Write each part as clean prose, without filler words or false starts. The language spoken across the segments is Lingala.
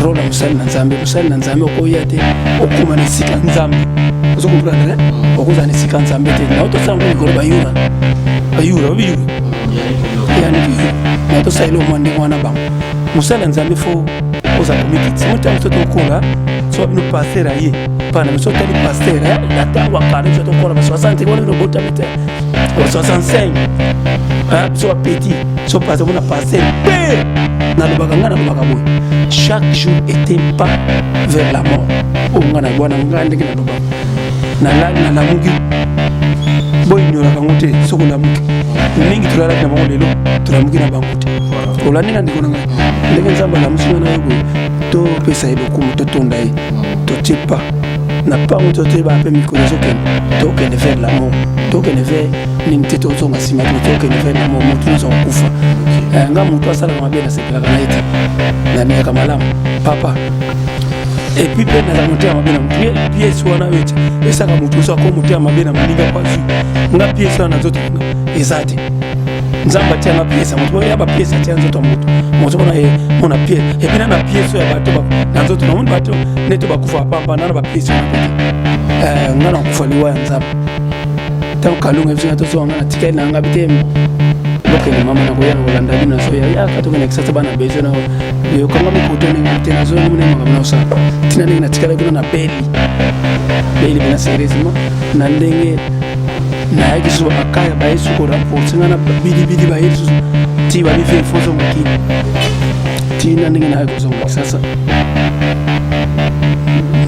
rôle musali na nzambe okoya te okuma na sika nzambe ozo comprendre okoza na sika nzambe te na to sanga ko bayura yani na to sailo mwande wana bango musali nzambe fo oza komikiti muta to kola so bino passer aye pana so tali passer la tango akare so to kola ba 60 ko no bota mete 65 so petit so pas on a passé na lobaka ngana lobaka boy chaque jour était pas vers la mort o ngana bwana ngande kina lobaka na lamuki boy nyora kangote soko lamuki mingi tulala na bango lelo tulamuki na bango te olani na ndiko nanga ndenge nzamba la musina na yego to pesa eboko to tonda yi to tipa na pas on te ba pe mikolo zoken to ken vers la mort to ken vers ninte to zonga sima to ken vers la mort mutu zo kufa nga mutu asala mabe na sepela kana ite na nia kama papa et puis pe na monter mabe na pièce wana weche esa ka mutu so ko mutu mabe na maninga kwa zu nga pièce wana zoto ezati nzamba tia na pièce mutu ya ba pièce tia nzoto mutu na mona pièce et puis na pièce ya bato na nzoto na mutu bato neto bakufa papa na ba pièce nga na kufa liwa nzamba tant kalunga vizina to so nga tikai na nga bitem lokele mama na koya na Holanda bina so ya katoka na kisasa bana bezo na yo kama mikoto ni tena zo ni mwana mama sa tina ni na tikala kuna na beli bina seriously na ndenge na yaki so akaya ba yesu ko rapport singa na bidi ba yesu ti ba bife fozo mki tina ndenge na yako zo kisasa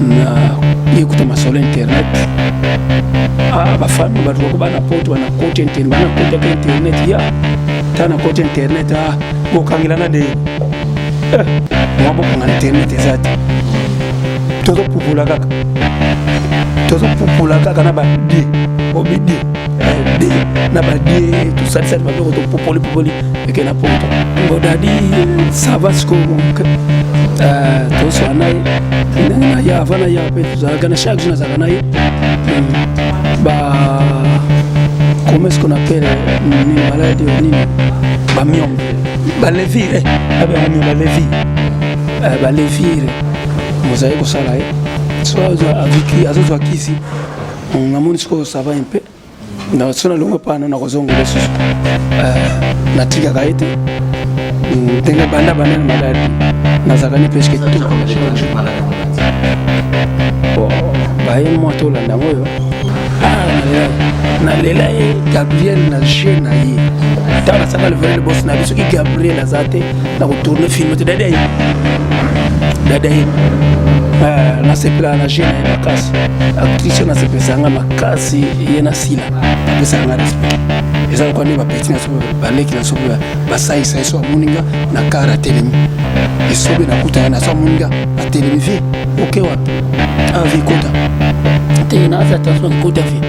na yekuta masolo internet bafami bato bako bana poto bana kote internet bana kote ka internet ya tana kote internet bokangilana de mwabo kangana internet ezati tozo pupula kaka na badi obidi na badi tout ça ba ko popoli eke na poto bodadi ça va ce que to so anai na ya vana ya pe za chaque jour na naye comment est-ce qu'on appelle une maladie ba miom ba levire ba levire mosaïque sala so avec azozo akisi on a mon sco ça va un peu na sona longo pana na kozongo leso na tika kaite tenga banda maladie na zakani presque tout baye moto la nangoyo na lela Gabriel na jeune na ye tana saka le vrai boss na biso ki Gabriel azate na ko tourner film te dadai na sepela na jeune na makasi actrice na sepesa makasi ye na sila pesa nga respect eza ko ni ba petit na so baleki na so ba sai so muninga na kara telemi esobe na kuta na so muninga a telemi vi okay wapi avi kota te na za attention kota vi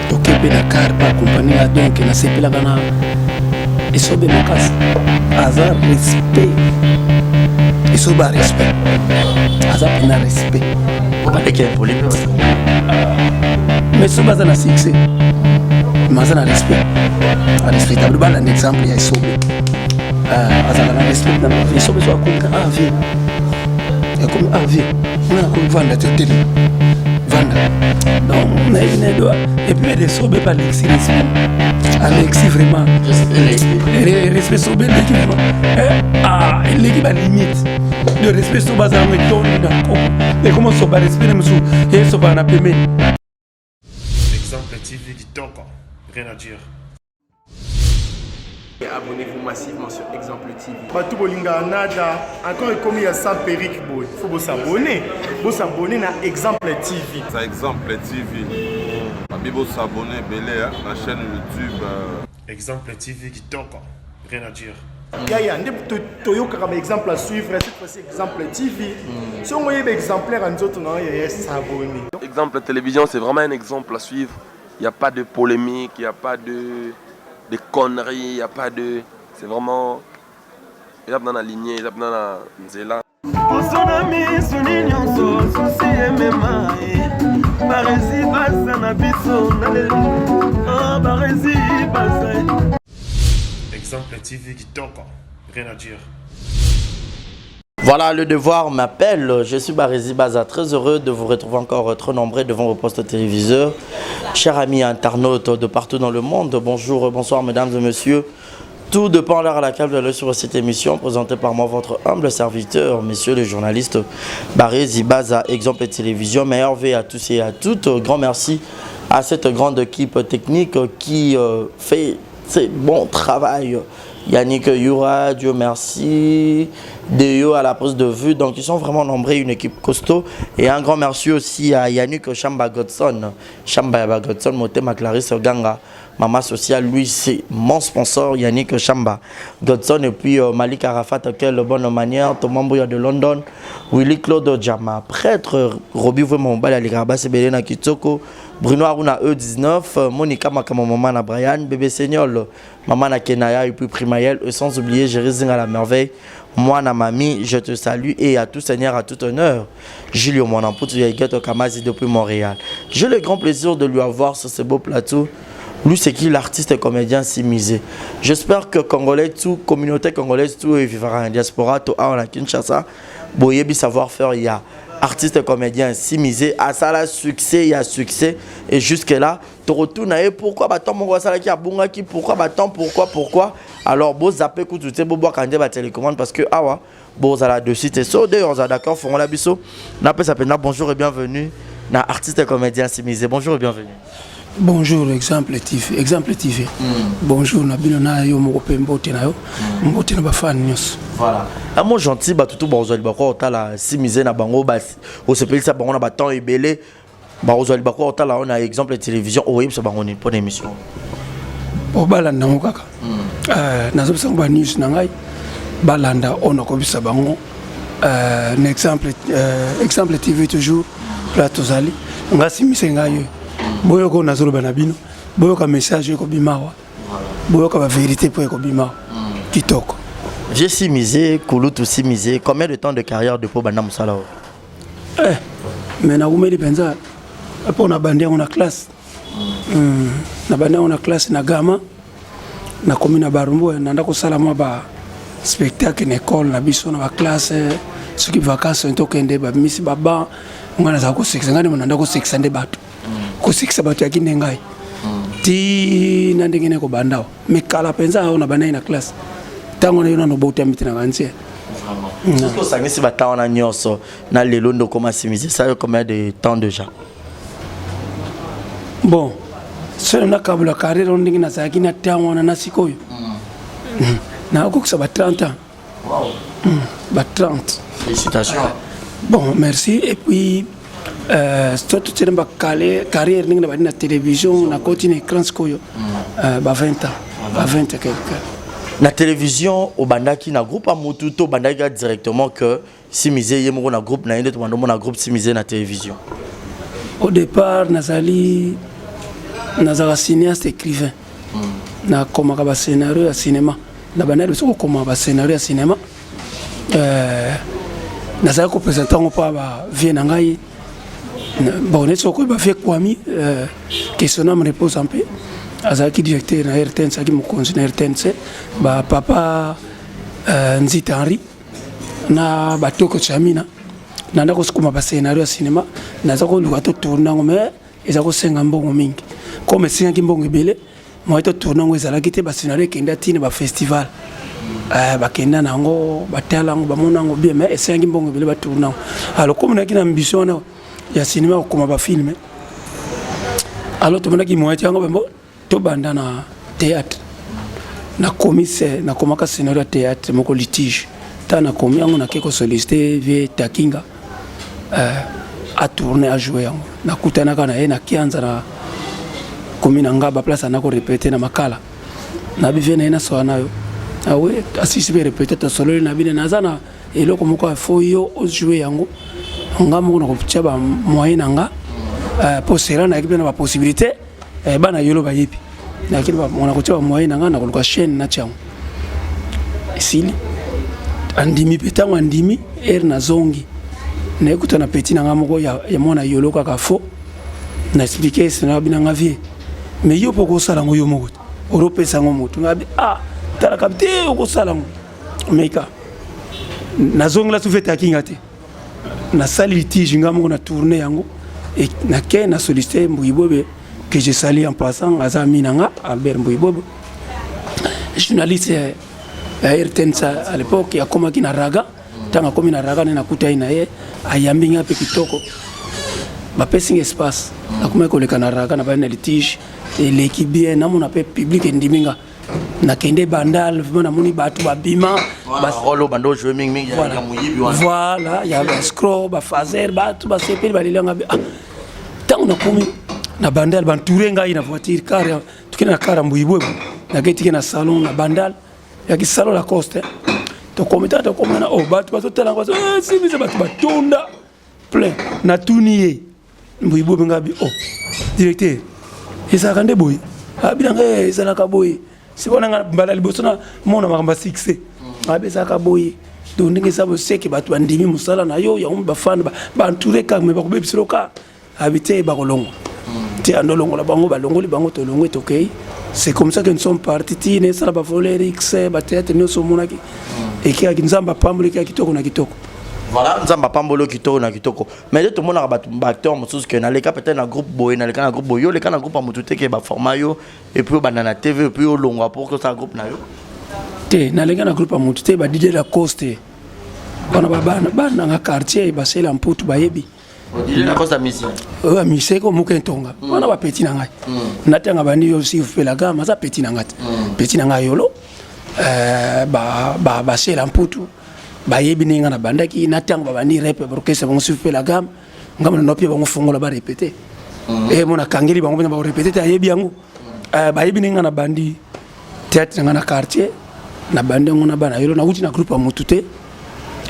tokepe na car par compagnie donc na sepela kana esobe makasi aza respect esoba respect aza pena respect pas de quel problème mais soba za na succès mais na respect a respectable ba un exemple ya esobe aza na respect na esobe so akonka avi et comme avi on a comme vendre télé vendre donc on a une doigt et puis les sobes pas l'excellence Alexis vraiment respect sobe l'équipement l'équipe à limite le respect sobe à un ton et comment sobe respect monsieur et sobe na peme exemple TV qui toque rien à dire. Et abonnez-vous massivement sur Exemple TV. Batou bolinga nada encore comme il y a 100 perruques boy. Faut vous s'abonner. Vous s'abonner na Exemple TV. Ça Exemple TV. Bibo s'abonner belé la chaîne YouTube Exemple TV qui toque rien à dire. Yaya ndé toyoka comme exemple à suivre cette fois-ci Exemple TV. Si on voyait exemplaire en autres non yaya s'abonner. Exemple télévision c'est vraiment un exemple à suivre. Il n'y a pas de polémique, il n'y a pas de conneries, il n'y a pas de... C'est vraiment... Il y a dans la lignée, il y a dans la nzela. Exemple TV qui toque rien à dire. Voilà, le devoir m'appelle. Je suis Barézi Baza, très heureux de vous retrouver encore trop nombreux devant vos postes téléviseurs. Chers amis internautes de partout dans le monde, bonjour, bonsoir mesdames et messieurs. Tout dépend de l'heure à laquelle vous allez sur cette émission présentée par moi, votre humble serviteur, monsieur le journaliste Barézi Baza, exemple télévision. Meilleur V à tous et à toutes. Grand merci à cette grande équipe technique qui fait ce bon travail. Yannick Yura, Dieu merci, Deo à la prise de vue, donc ils sont vraiment nombreux, une équipe costaud. Et un grand merci aussi à Yannick Chamba Godson, Chamba Godson, Motema Clarisse Ganga, Maman Sociale, lui c'est mon sponsor, Yannick Chamba Godson, et puis Malik Arafat, quelle bonne manière, Thomas Mbouya de London, Willy Claude Djama, prêtre, Roby Vemomba, Aligraba, Sebelena Kitoko, Bruno Aruna E19, Monica Makamamama Brian, Bébé Seignol, Maman Kenaya et puis Primaël, et sans oublier Jérézing à la merveille, moi na mamie, je te salue et à tout seigneur, à tout honneur. Julio mon ampoute, Yaïgato Kamazi depuis Montréal. J'ai le grand plaisir de lui avoir sur ce beau plateau. Lui, c'est qui l'artiste et comédien Simisé. J'espère que Congolais, tout, communauté congolaise, tout, et vivra en diaspora, tout, à Kinshasa, Boyebi savoir-faire, il y a artiste et comédien Simisé, à ça là, succès, il y a succès, et jusque-là, tu retournes à pourquoi bah tant mon gars ça qui a bunga qui pourquoi bah tant pourquoi alors beau zapper coup tout beau boire quand bah télécommande parce que ah ouais beau ça là dessus c'est ça d'ailleurs on est d'accord font la biso n'a pas ça peine bonjour et bienvenue na artiste et comédien Simisé bonjour et bienvenue. Bonjour, exemple TV. Bonjour, Nabino na yo mokope mbote na yo. Mbote na ba fan news. Voilà. Un mot gentil ba tout bonjour ba ko tala Simisé na bango ba au sepeli ça bango na ba temps ebelé. Ba ozali ba ko tala on a exemple télévision oyib ça bango ni pour émission. O balanda mo kaka. Nazo bisa ba news na ngai. Balanda on ko bisa bango. Exemple TV toujours plateau zali. Ngasi misenga yo. Boyoko nazolo banabino boyoka message ko bimawa boyoka ba vérité pour ko bimawa kitoko j'ai Simisé Kulutu Simisé combien de temps de carrière de Pobana Musala mais na umeli penza apo na bandia on a classe na bandia on a classe na gama na commune Barumbo na ndako sala mo ba spectacle na école na biso na ba classe ce qui vacances to kende ba misi baba ngana za ko 6 ngani mo ndako 6 bato ko 6 bato ya kinengai ti na ndengene ko bandao mikala penza ona banai na classe tango na yona no bota mitina kanse vraiment ko sangisi batawa na nyoso na lelo ndo koma Simisé ça combien de temps déjà bon c'est na kabula carrière on ndingina sa kina tango na sikoyo na ko ça ba 30 ans wow ba 30 félicitations bon merci et puis surtout tu n'as carrière dans la télévision na continue écran skoyo ba 20 ans ba 20 quelque na télévision au bandaki na groupe amutu to bandaki directement que Simisé yemo na groupe na inde to bando na groupe Simisé na télévision au départ nazali cinéaste écrivain na komaka ba scénario ya cinéma na banali soko komaka ba scénario ya cinéma nazali ko présenter ngo pa ba vie na ngai. Bon, on ko ba fait Kwami question me repose un peu azaki directeur na RTNC qui me conseille na RTNC ba papa Nzita Henri na batoko chamina na ndako sikuma ba scénario ya cinéma na zako luka to tourner ngome ezako senga mbongo mingi comme senga kimbongo ebele moi to tourner ngo ezalaki te ba scénario kenda tine ba festival ba kenda nango batala ngo ba monango bien mais senga kimbongo ebele ba tourner alors comme na kina ambition na ya cinéma comme ba film alors to monaki moi tiango bembo to banda na théâtre na commissaire na komaka scénario théâtre moko litige ta na komi yango na keko solliciter vie takinga a tourner à jouer yango na kutana kana na kianza na komi na ngaba place na ko répéter na makala na bivena ina so nayo ah oui assisi be répéter ta solo na bine nazana eloko moko fo yo jouer yango ngamo na ko tshaba moyen nga pour serana avec na possibilité bana yolo ba yipi lakini ba mona ko tshaba moyen nga na ko chaîne na tshang isili andimi petango andimi na zongi na ekuta na petit na ngamo ya mona yolo kaka fo na expliquer c'est na bina ngavi mais yo poko sala ngo yo moko européen sango moto ngabi tala kapte ko sala ngo meka nazongela su fete akinga te nasali litige nga moko na tourné yango et nake na sollicité Mbuyibobe que je salue en passant aza minanga Albert Mbuyibobe journaliste à RTNSA à l'époque ya komaki na raga tanga komi na raga na kuta ina ye ayambi nga pe kitoko ba passing espace akoma koleka na raga na ba na litige et l'équipe bien na mona pe public ndiminga na kende bandal na moni batu babima rolo bando jouer mingi ya muyibi wana voilà ya ba scroll ba fazer batu ba sepeli balilanga tango na komi na bandal bantouré ngai na voiture car tukina na car Mbuyibobe na geti na salon na bandal ya ki salon la coste to komita to komana o batu bazotala bazo si bize batu batunda plein na tunier Mbuyibobe ngabi oh directeur isaka nde boy abiranga ezalaka boy sibona nga mbala liboso na mona makamba succès abezaka boy donc ndenge sabo seki batu bandimi musala na yo ya bafana bantouré ka me bakobebisiloka habité bakolongo ti andolongo la bango balongoli bango to longo etokei c'est comme ça que nous sommes partis ti ne sala ba voler x ba théâtre nous sommes monaki et qui a nzamba pambole qui a kitoko na kitoko voilà nzamba pambolo kitoko na kitoko mais tout le monde a battu acteur mosusu que na leka peut-être na groupe boy na leka na groupe boyo leka na groupe amututé que ba format yo et puis banana TV et puis au longo pour que ça groupe na yo te na leka na groupe amututé ba DJ la coste bana bana na quartier ba sela mputu ba yebi DJ la coste mission mission ko mukentonga bana ba petit na ngai natanga bandi yo si fela gama za petit na ngati petit na ngai yolo ba sela mputu ba yebi ninga na bandaki natanga bandi rap orchestre bango si fela gama ngam na pia bango fongola ba répéter et mona kangeli bango ba répéter ta yebi yango ba yebi ninga na bandi théâtre na quartier na bandi ngona bana yolo na uti na groupe amutute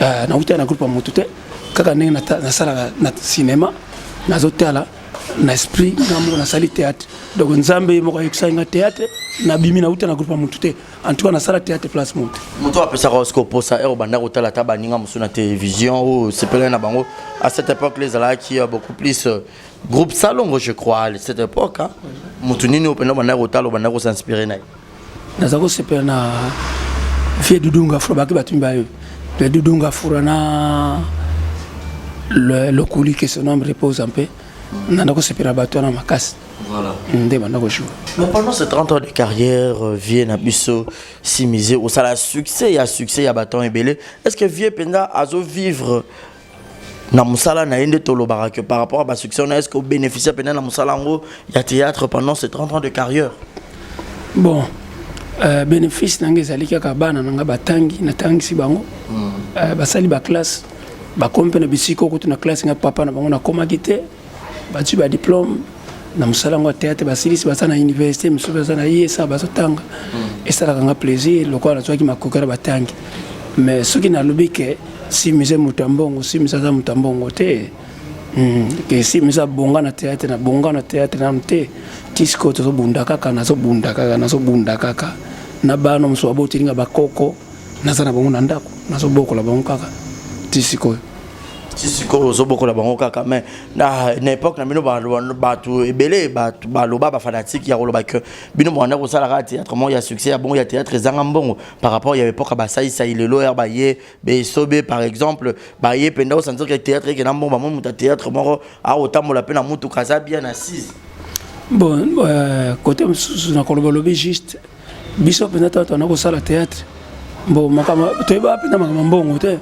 na uti na groupe amutute kaka ndenge na sala na cinéma na zotala na esprit na sali théâtre donc nzambe moko yekisa théâtre na bimi na uti na groupe amutute en tout cas na sala théâtre place monte moto apesa roscope ça et banda kotala ta baninga musu na télévision ou c'est plein na bango à cette époque les ala qui a beaucoup plus groupe salongo je crois à cette époque hein moto nini openda banda kotala banda ko s'inspirer na nazako sepela na vie dudunga fro baki batumba yo le dudunga furana le couli que son nom repose en paix nanako sepela bato na makasi voilà ndé bandako jouer mais pendant ces 30 ans de carrière vie na biso simisé au sala succès ya baton ebele est-ce que vie penda azo vivre na musala na ende tolobara que par rapport à ba succès on est-ce que bénéficier penda na musala ngo ya théâtre pendant ces 30 ans de carrière bon bénéfice nange ezali kaka bana nanga batangi natangisi bango basali ba classe bakompe na bisiko kutu na classe nga papa na bango na komaki te batu ba diplôme na musala ngo théâtre basilisi basa na université musu basa na ISA bazotanga esalaka nga plaisir lokola nazwaki makokera batangi mais soki nalobi ke si mise mutambongo si mise za mutambongo te que si misa bonga na théâtre na bonga na théâtre na mte tisiko to bunda kaka na bunda kaka na bano mso aboti nga bakoko na sana bongo na ndako na so bokola bongo kaka tisiko zoboko la bango kaka mais na époque na bino batu ebele batu baloba ba fanatique ya koloba que bino mwana ko sala théâtre comment il y a succès ya bon il y a théâtre ezanga mbongo par rapport il y avait époque ba ça il le loyer ba ye be sobe par exemple ba ye penda au sentir que théâtre que na mbongo ba mo théâtre moko a otamola pe na mutu kaza bien assise bon côté na koloba lobi juste biso penda to na ko sala théâtre bon makama to ba penda makama mbongo te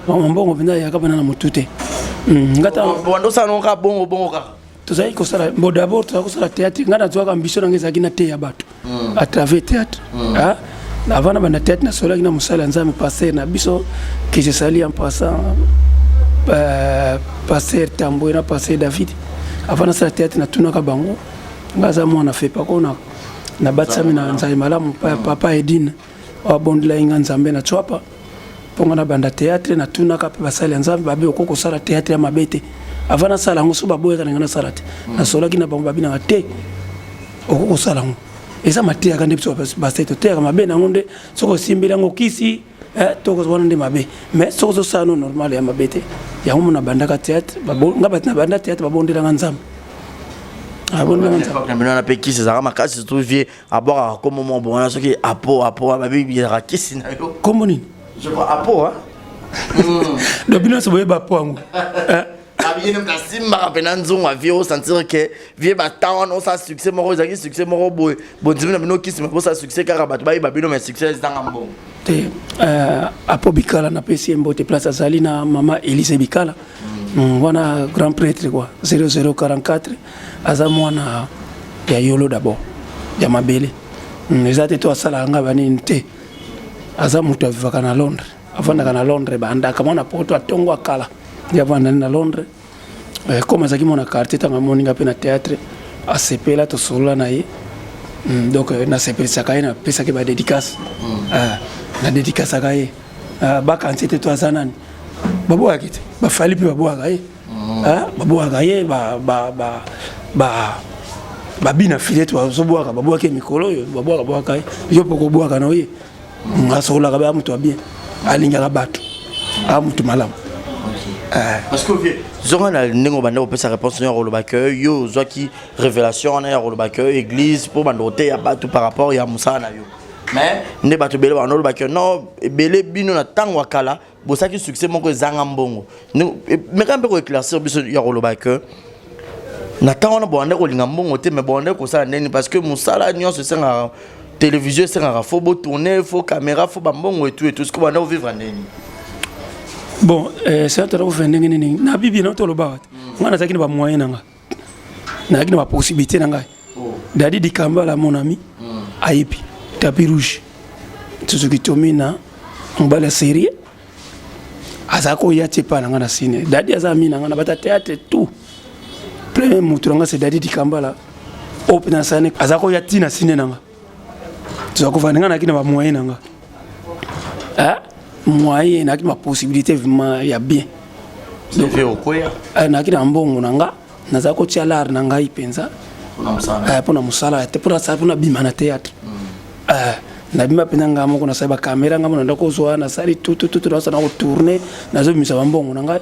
mbongo penda ya kabana na mutute ngata bondo sana ka bongo ka to sai ko sala bo d'abord to ko sala théâtre ngata to ka ambition ngeza kina te ya bato à travers théâtre ah avant na théâtre na sola kina musala nzame passer na biso que je salue en passant passer Tambo na passer David avant na sala théâtre na tuna ka bango ngaza mwana fait pas kona na batsami na nzai malamu papa Edine wa bondela inga nzambe na chwapa ponga na banda théâtre na tuna ka basali nzambe babe okoko sala théâtre ya mabete avana sala ngo so baboye kana ngana sala te na sola kina bango babina ngate okoko sala ngo eza matia kande biso baseto te kama be na ngonde soko simbila ngo kisi toko zwana nde mabe mais soko zo sano normal ya mabete ya ngo na banda ka théâtre babo ngaba na banda théâtre babondela nzambe abonde na bino na pe kisi za makasi se trouve à boire comme moment bon na soki apo babi ya kisi na yo comme nini je crois apo hein donc bino so boyeba poango Abiyé nem tasimba rapena nzongo avio sentir que vie ba tawana ça succès moko ezaki succès moko boy bon dimi na bino kisima bo ça succès kaka bato ba bino mais succès zanga mbongo te apo bikala na pesi mbote place azali na mama Elise Bikala wana grand prêtre quoi 0044 aza mwana ya yolo d'abord ya mabele ezate to asala nga bani te aza mutu avivaka na Londres avandaka na Londres bandaka mwana poto atongo akala ya vanda na Londres comme azaki mona quartier tanga moninga pe na théâtre asepela to solola na ye donc na sepelisaka ye na pesaki ba dédicace na dédicace aka ye bakansi te to aza nani babwaki te bafali mpe babwaka ye babwaka ye babina file to azobwaka babwaki mikolo oyo babwaka ye yo mpo kobwaka na ye asololaka be amutu abien alingaka bato amutu malamu parce que zonga na ndenge banda opesa réponse ya roloba que yo zwaki révélation na ya roloba que église pour bandote ya bato par rapport ya musala na yo mais ne bato bele ba roloba que non bele bino na tango akala bosaki succès moko ezanga mbongo mais quand peut éclaircir biso ya roloba que na tango na bonde ko linga mbongo te mais bonde ko sala neni parce que musala nyonso senga télévision senga faut beau tourner faut caméra faut bambongo et tout ce que banda vivre neni. Bon, c'est un peu vendé nini. Na bibi na to lo ba. Ngana zakini ba moyen nanga. Na zakini ba possibilité nanga. Dadi dikamba la mon ami. Aipi, tapis rouge. Tsuzuki Tomina, on ba la série. Azako ya tepa nanga na ciné. Dadi azami nanga na bata théâtre tout. Premier muturanga c'est dadi dikamba la. Open sane. Azako ya tina ciné nanga. Tsuzuko vanga na kina ba moyen nanga. Moyen na ma possibilité vraiment ya bien donc okoya na kina mbongo nanga naza ko tialar nanga ipenza pona musala te pona sa pona bima na théâtre na bima penanga moko na saba caméra ngamo na ndako zo na sali tout na sana ko tourner na zo bimisa mbongo nanga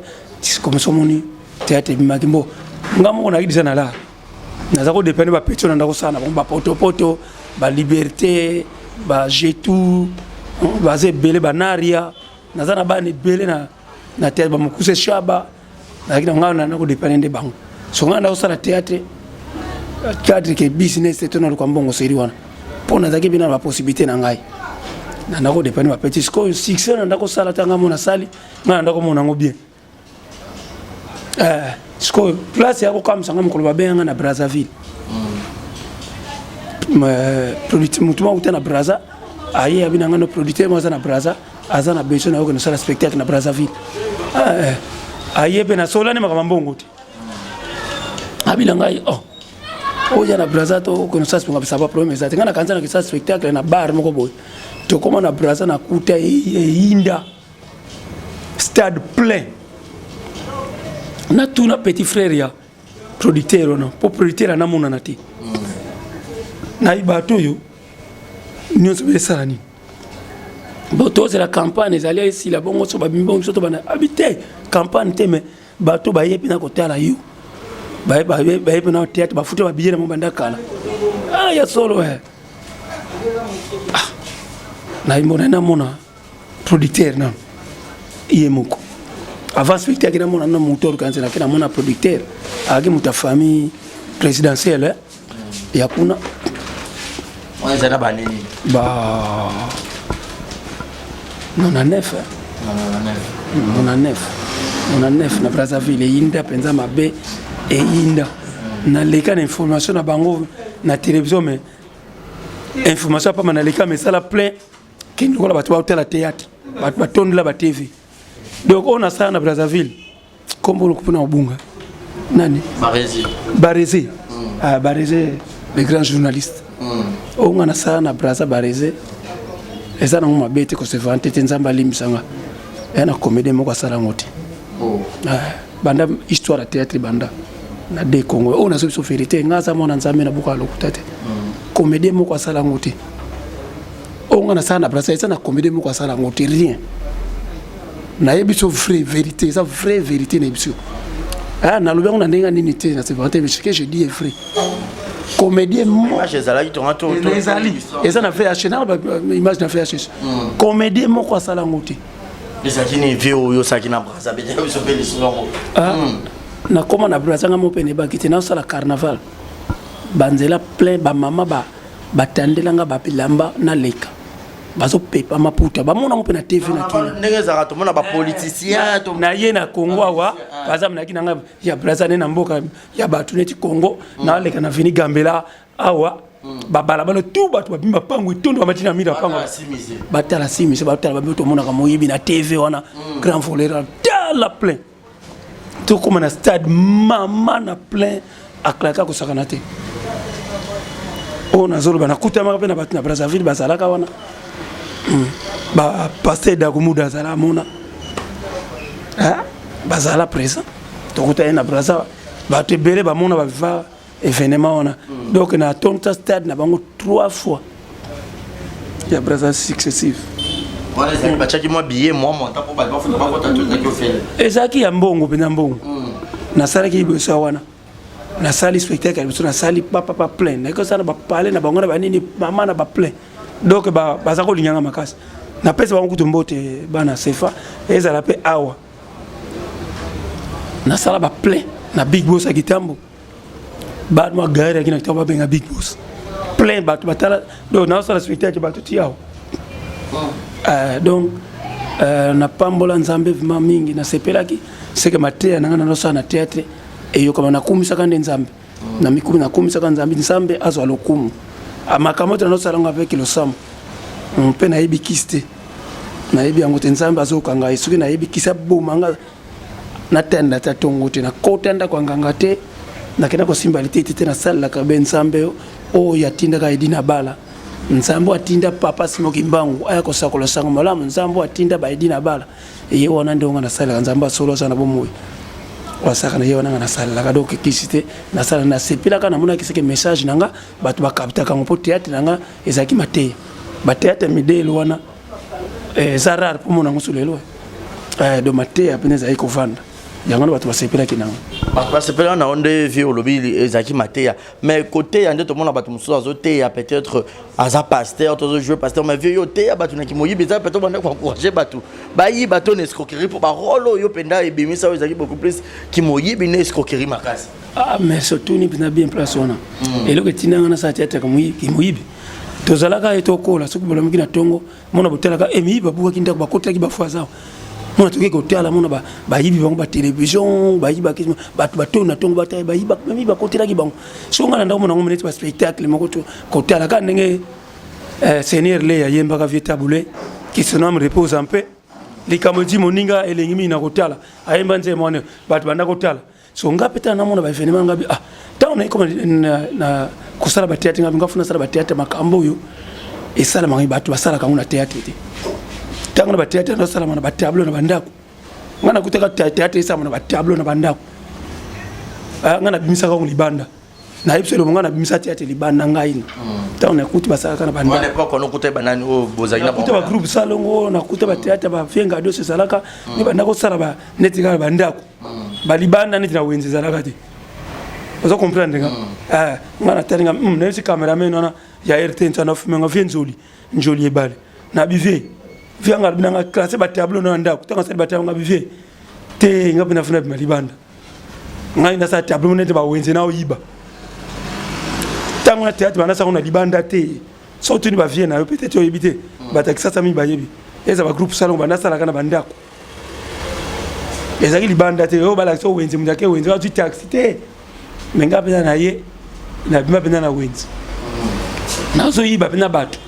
comme ça moni théâtre bima kimbo ngamo na kidisa na la naza ko dépendre ba petio na ndako sana ba poto ba liberté ba jetou baze belé banaria nazana bani belé na théâtre bamukuse shaba lakini ngana na ko dépendre bango so ngana ko sala théâtre cadre que business c'est tout na ko mbongo seri wana pona zaki bina ba possibilité na ngai na ndako dépendre ba petit score succès na ndako sala tanga mona sali ngana ndako mona ngo bien score place ya ko kam sanga mukolo ba benga na Brazzaville producteur mutuma utana Brazza aye abina ngano producteur mo za na Brazza azana besoin na ko na sala spectacle na Brazzaville aye be na sola ne makama mbongo te abila ngai oya na Brazza to ko na sala spectacle ba problème za ngana kanza na kisa spectacle na bar moko boy to koma na Brazza na kuta inda stade plein na tuna petit frère ya producteur no po producteur na mona na ti na ibato yo nyonso besala nini boto c'est la campagne ezali ici la bongo so babimbo biso to bana habité campagne te mais bato bayebi na kotala yo bayebi na théâtre bafuta babiye na mbanda kala ya solo na imona na mona producteur na yemoko avant spectacle na mona na moteur kanza na kina mona producteur agi muta famille présidentielle ya kuna on est là-bas nini bah non à neuf na Brazzaville inda penza mabe et inda na leka na information na bango na télévision mais information pas na leka mais ça la plein qui nous la batwa hôtel à théâtre batonde la ba TV donc on a ça na Brazzaville comme on peut na bunga nani Barézé Barézé les grands journalistes on a ça na Brazza Barézé et ça na mabete ko se vante te nzamba limisanga et na comédie moko sala ngoti banda histoire théâtre banda na de Congo on a so vérité ngaza mona nzambe na buka lokutate comédie moko sala ngoti on a ça na Brazza ça na comédie moko sala ngoti rien na yebiso vraie vérité ça vraie vérité na yebiso na lobe on a ndenga nini te na se vante mais ce que je dis est vrai comédien image ezalaki tongato ezali eza na VHS na image na VHS comédien moko asala ngoti Les Sakini vieux yo Sakina Braza bien ils sont les songo. Na koma na Braza ngamo pene ba kitena sala carnaval. Banzela plein ba mama ba tandelanga ba pilamba na leka. Bazo pepa maputa ba mona mpe na TV na kino. Ndenge za to mona ba politicien to na ye na Congo wa baza mna kinanga ya Braza ne na mboka ya batu neti Congo na leka na vini Gambela awa babala balo tout batu babimba pango itondo bamatina mira pango batala simise batala babeto mona ka moyibi na TV wana grand voleur la plein tout comme na stade mama na plein aklaka ko sakana te on azolo bana kutama pe na batu na Brazzaville bazalaka wana ba passer da kumuda zala mona bazala présent to kuta na Brazza ba te bele ba mona ba viva événement on a donc na tonta stade na bango 3 fois il y a Brazza successif voilà c'est pas chaque mois billet moi ta pour ba faut pas ta tout qui fait ezaki ya mbongo pena mbongo na sala ki bosa wana na sali spectacle biso na sali papa plein na ko sana ba parler na bango na banini mama na ba plein donc ba bazako linyanga makasi na pesa bango kutombote bana sefa ezala pe awa na sala ba plein na big boss a kitambo ba mo gare kina kitambo benga big boss plein ba batala do na sala spectacle ba tutiao donc na pambola nzambe vima mingi na sepelaki c'est que matea nanga na sala na théâtre et yo kama na kumisa kande nzambe na mikumi na kumisa kande nzambe azo alokumu amakamota na sala avec le sam on peut na ibikiste na ibi yango nzambe azokanga isuki na ibikisa bomanga na tenda ta tongote na kotenda kwa ngangate na kena ko simbalite tete na sala ka ben nzambe o yatinda ka edina bala nzambe atinda papa simoki mbangu aya ko sakola sango malamu nzambe atinda ba edina bala ye wana ndonga na sala nzambe solo sana bomoyi wasaka na ye wana na sala ka donc kisite na sala na sepila kana mona kiseke message nanga batu bakapta ka ngopo théâtre nanga ezaki mate ba théâtre midelo wana zarar pour mon ngusulelo de mate apeneza iko vanda yango batu basepela kinanga basepela na onde vieux lobby ezaki mate mais côté ande to mona batu muso azote peut-être aza pasteur to jouer pasteur mais vieux yote batu na kimoyi beza peut-être banda ko encourager batu bayi batu na escroquerie pour ba rolo yo penda e bimisa ezaki beaucoup plus kimoyi bine escroquerie makasi mais surtout ni bina bien place wana eloko tinanga na sa tete kimoyi tozalaka etokola soki bolomi na tongo mona botelaka emi babuka kinda ba kotaki ba foisa mona toke kotala mona ba yibi bango ba télévision ba yiba kisma ba tona tongo ba tay ba yiba memi ba kotelaki bango so ngana ndako mona ngomene ba spectacle moko to kotala ka ndenge seigneur le ya yemba ka vieux taboulé qui se nomme repose en paix likamodi moninga elengimi na kotala ayemba nze mwana ba banda kotala so ngapeta na mona ba événement ngabi taona iko na kusala ba théâtre ngabi ngafuna sala ba théâtre makambo yo et sala mangi batu basala ka ngona théâtre te tango na ba théâtre na sala na ba tableau na bandako ngana kuteka théâtre isa na ba tableau na bandako ngana bimisa ka ngulibanda na yipselo ngana bimisa théâtre libanda ngaini taona kuti basala kana bandako on époque on kuta banani o bozali na kuta ba groupe salongo na kuta ba théâtre ba fenga do se salaka ni bandako sala ba netika bandako ba libanda neti na wenze salaka te. Vous comprenez ngana taringa na si cameraman wana ya RT ntana fumenga vienzoli njoli ebale na bive vianga binanga classe ba tableau na ndako tanga sa ba tableau ngabive te ngabina funa malibanda ngai na sa tableau nete ba wenze na oyiba tanga na théâtre bana sa kuna libanda te surtout ni ba vie na peut-être oyibite ba taxasa mi ba yebi eza ba groupe salon bana sala kana bandako ezaki libanda te o bala so wenze mudake wenze wa tu taxi te menga pena na ye na bima pena na wenzi na so yiba pena batu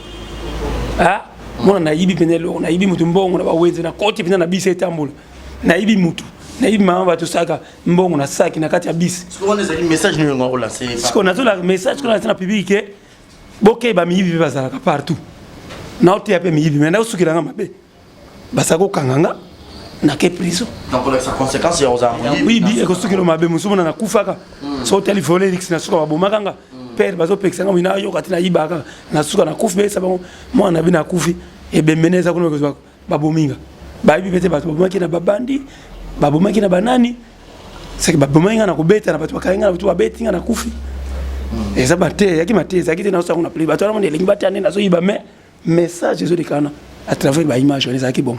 mona na yibi pena lo na yibi mutu mbongo na ba wenzi na koti pena na bisi etambula na yibi mutu na yibi mama batu saka mbongo na saki na kati ya bisi siko na zali message ni ngo lancer siko na zola message ko na public boke ba mi yibi bazala ka partout na ote ape mi yibi mais na usukira nga mabe basako kanganga na ke prison donc la conséquence ya oza oui bi e ko sukiro mabe musumona na kufaka so telefone lix na suka babomaka père bazo pekisanga mina yo katina yibaka na suka na kufi besa bango mwana bina kufi e bemeneza kuno ko babominga bayibi bete bato babomaki na babandi babomaki na banani c'est que babominga na kubeta na bato bakainga na bato babetinga na kufi eza bate yaki mateza yaki na so kuna play bato na mone lingi batane na so yiba mais message zo dikana à travers ba image les aki bon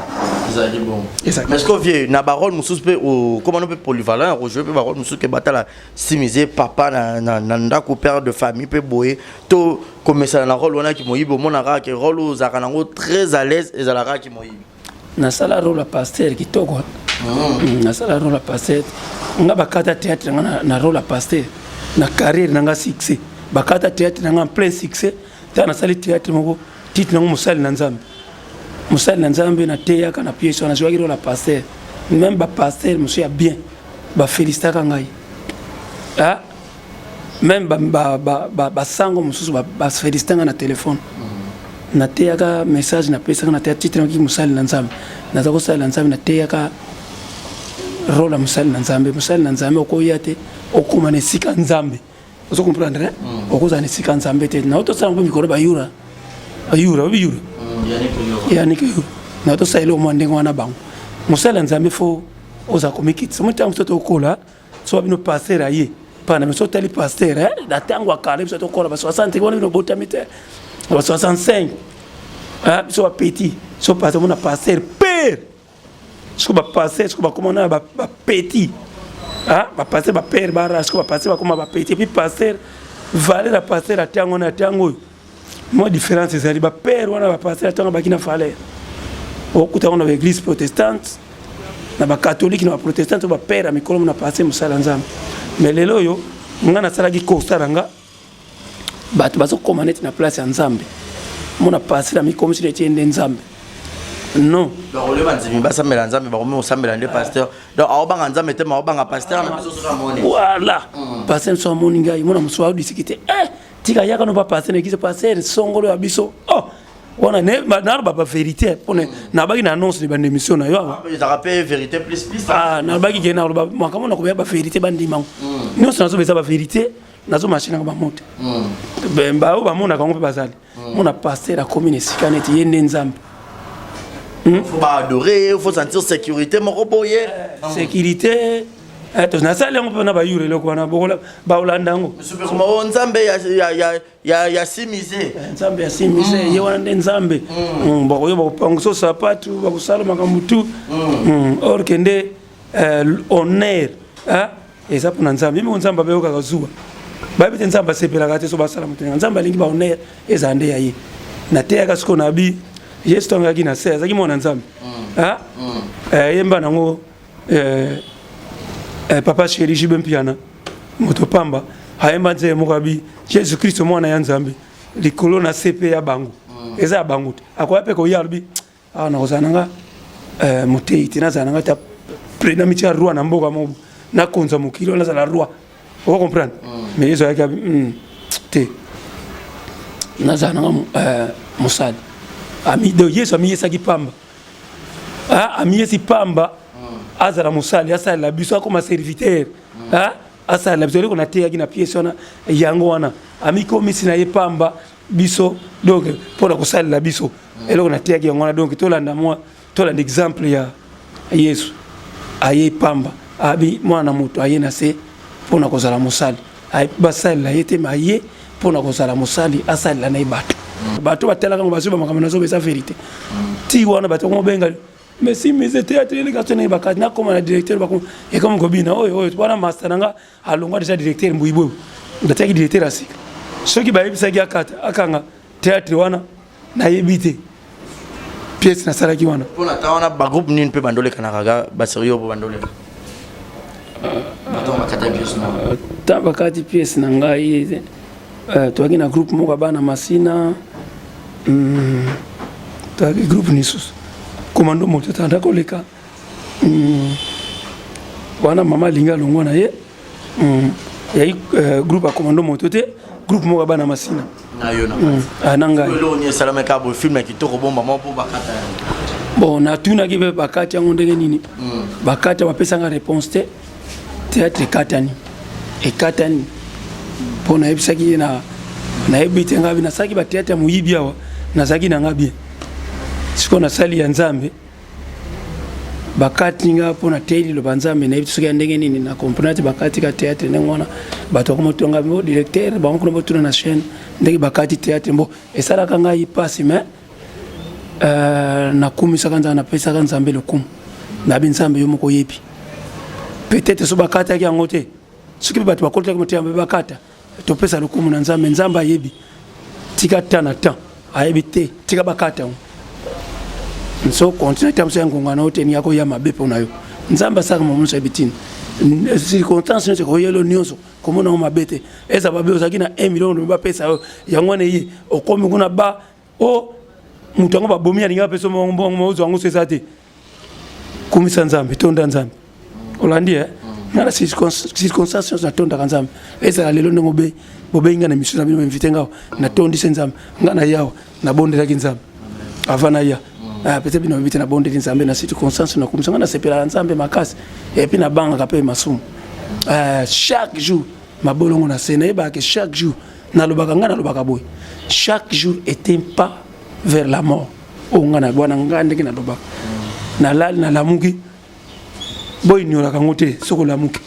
bon. Exact. Mais est-ce que vieux na barol mususu pe comment on peut polyvalent rejouer pe barol mususu ke batala simiser papa na ndako père de famille pe boye to commencer na rôle wana ki moyibi monaka ke rôle za kanango très à l'aise et za la ki moyibi na sala rôle la pasteur kitoko na sala rôle la pasteur nga bakata théâtre na rôle la pasteur na carrière nga succès bakata théâtre nga en plein succès ta na sala théâtre moko titre nga musali na nzambe na teya kana pièce na jouer rôle la pasteur même ba pasteur monsieur bien ba féliciter ngai ah même ba sango mususu ba féliciter na téléphone na teya message na pesa na teya titre nga musali na nzambe na zako sala nzambe na teya rôle musali na nzambe okoyate okomana esika nzambe ozo comprendre okoza na esika nzambe te na oto sala mpo mikolo bayura yani ke na to sailo mo ndenge wana bango musala nzambe fo oza komikitsa mutango mtoto okola so bino pasteur aye pana meso tali pasteur da tango akale mtoto okola ba 60 wana bino botamite ba 65 so petit so pasteur mona pasteur père so ba pasteur so ba komona ba petit ba pasteur ba père ba rasko ba pasteur ba koma ba petit puis pasteur valeur la pasteur a tango na tango moi différence c'est ba père wana ba pasteur tango ba kina fale okuta on l'église protestante na ba catholique na ba protestante ba père mikolo na pasteur musala nzambe mais lelo yo ngana sala ki constat nga batu baso komanete na place ya nzambe mona pasteur mikolo si etiende nzambe non donc le banzimi basambela nzambe ba komo sambela nde pasteur donc aobanga nzambe te ma obanga pasteur na biso soka moni voilà pasteur so moni ngai mona muswa disikite tika yaka no ba pasteur ki se pasteur songolo ya biso wana ne na ba vérité pone na ba ki na annonce de ban émission na yo ils rappellent vérité plus na ba ki gena ba mo kama na ko ba vérité bandima no so nazo beza ba vérité nazo machine ko ba moto ba o ba mona ka ngo pe bazali mona pasteur a commune sikaneti yende nzambe faut pas adorer, il faut sentir sécurité, mon roboye. Sécurité. Tu n'as pas l'air de ba yure le quoi na ba olandango. Super comment nzambe ya simisé. Nzambe ya simisé, ye wana nzambe. Ba ko yo ba panguso sapatu, ba kusala makambutu. Or kende honneur, et ça pour nzambe, mais nzambe ba yo ka zuwa. Ba bite nzambe sepela ka te so ba sala mutenga. Nzambe lingi ba honneur ezande ya ye. Na te ka siko na bi yesto ngaki na seza ki mona nzambe yemba nango papa chéri jibe mpiana moto pamba hayemba nze mokabi Jésus Christ mwana ya nzambe likolo na CP ya bango eza ya bango akoya pe ko yarbi na kozananga motei tina zananga ta prena mitia roi na mboka mo na konza mokilo na za roi on comprendre mais yeso ya te na zananga musali ami de yesu ami yesa ki pamba ami yesi pamba azala musali asala la biso comme serviteur asala la biso ko na te na pièce wana yango wana ami ko misina ye pamba biso donc pour la kosala la biso eloko na te yango wana donc to landa moi to landa exemple ya yesu aye pamba abi mwana moto aye na se pour na kozala musali ay basali la yete maye pour na kozala musali asala la na ibata bato batela kango baso ba makamana zo besa vérité ti wana bato ko benga mais si mes théâtre les gars tena bakati na comme na directeur ba et comme gobina oyo bwana master nga alongwa déjà directeur mbuibo ndataki directeur asika soki ba yebisa ki akanga théâtre wana na yebite pièce na sala ki wana pona ta wana ba groupe nini pe bandole kanaka ba sérieux po bandole bato makata pièce na ta bakati pièce na ngai toaki na groupe moko bana masina toaki groupe nisus komando moto tanda koleka wana mama linga longo na ye yayi groupe a komando moto te groupe moko bana masina na yo na ananga lo ni salama ka bo film ki to ko bomba mo po bakata bon na tuna ki be bakati yango ndenge nini bakati bapesa nga réponse te théâtre katani et katani pona ebisaki na ebite ngabi na saki ba théâtre muyibi awa na saki na ngabi siko na sali ya nzambe bakati nga pona teli lo banzambe na ebisaki ndenge nini na comprendre bakati ka théâtre ngona bato ko motonga mo directeur ba ko moto na chaîne ndenge bakati théâtre mbo esala ka ngai passe mais nakumisaka nzambe napesaka nzambe lokumu nabi nzambe yo moko yebi peut-être so bakataki yango te soki mpe bato bakolotaki motema mpe bakata topesa lokumu na nzambe nzambe ayebi tika ta na temps ayebi te tika bakata yango so continue tamso ya ngonga na oteni yako ya mabe mpo na yo nzambe asaka mamoso ayebi tina circonstance nyonso koyelo nyonso komona ngo mabe te eza babe ozalaki na 1 million bapesa yo yango wana ye okomi kuna ba o mutu yango babomi alingi apesa mbongo ozwa yango so eza te kumisa nzambe tonda nzambe olandi ngana circonstance nyonso natondaka nzambe ezala lelo ndenge bobenga na mission na bino invite ngao natondise nzambe ngana yawa nabondelaki nzambe avant na ya peut-être bino invite na bondeli nzambe na circonstance na kumisa ngana sepela nzambe makasi et puis na banga kape masumu chaque jour mabolongo na sena eba que chaque jour na lobaka ngana lobaka boy chaque jour était pas vers la mort ngana bwana ngande ki na lobaka na lali na lamuki boy nyoraka ngote soko lamuki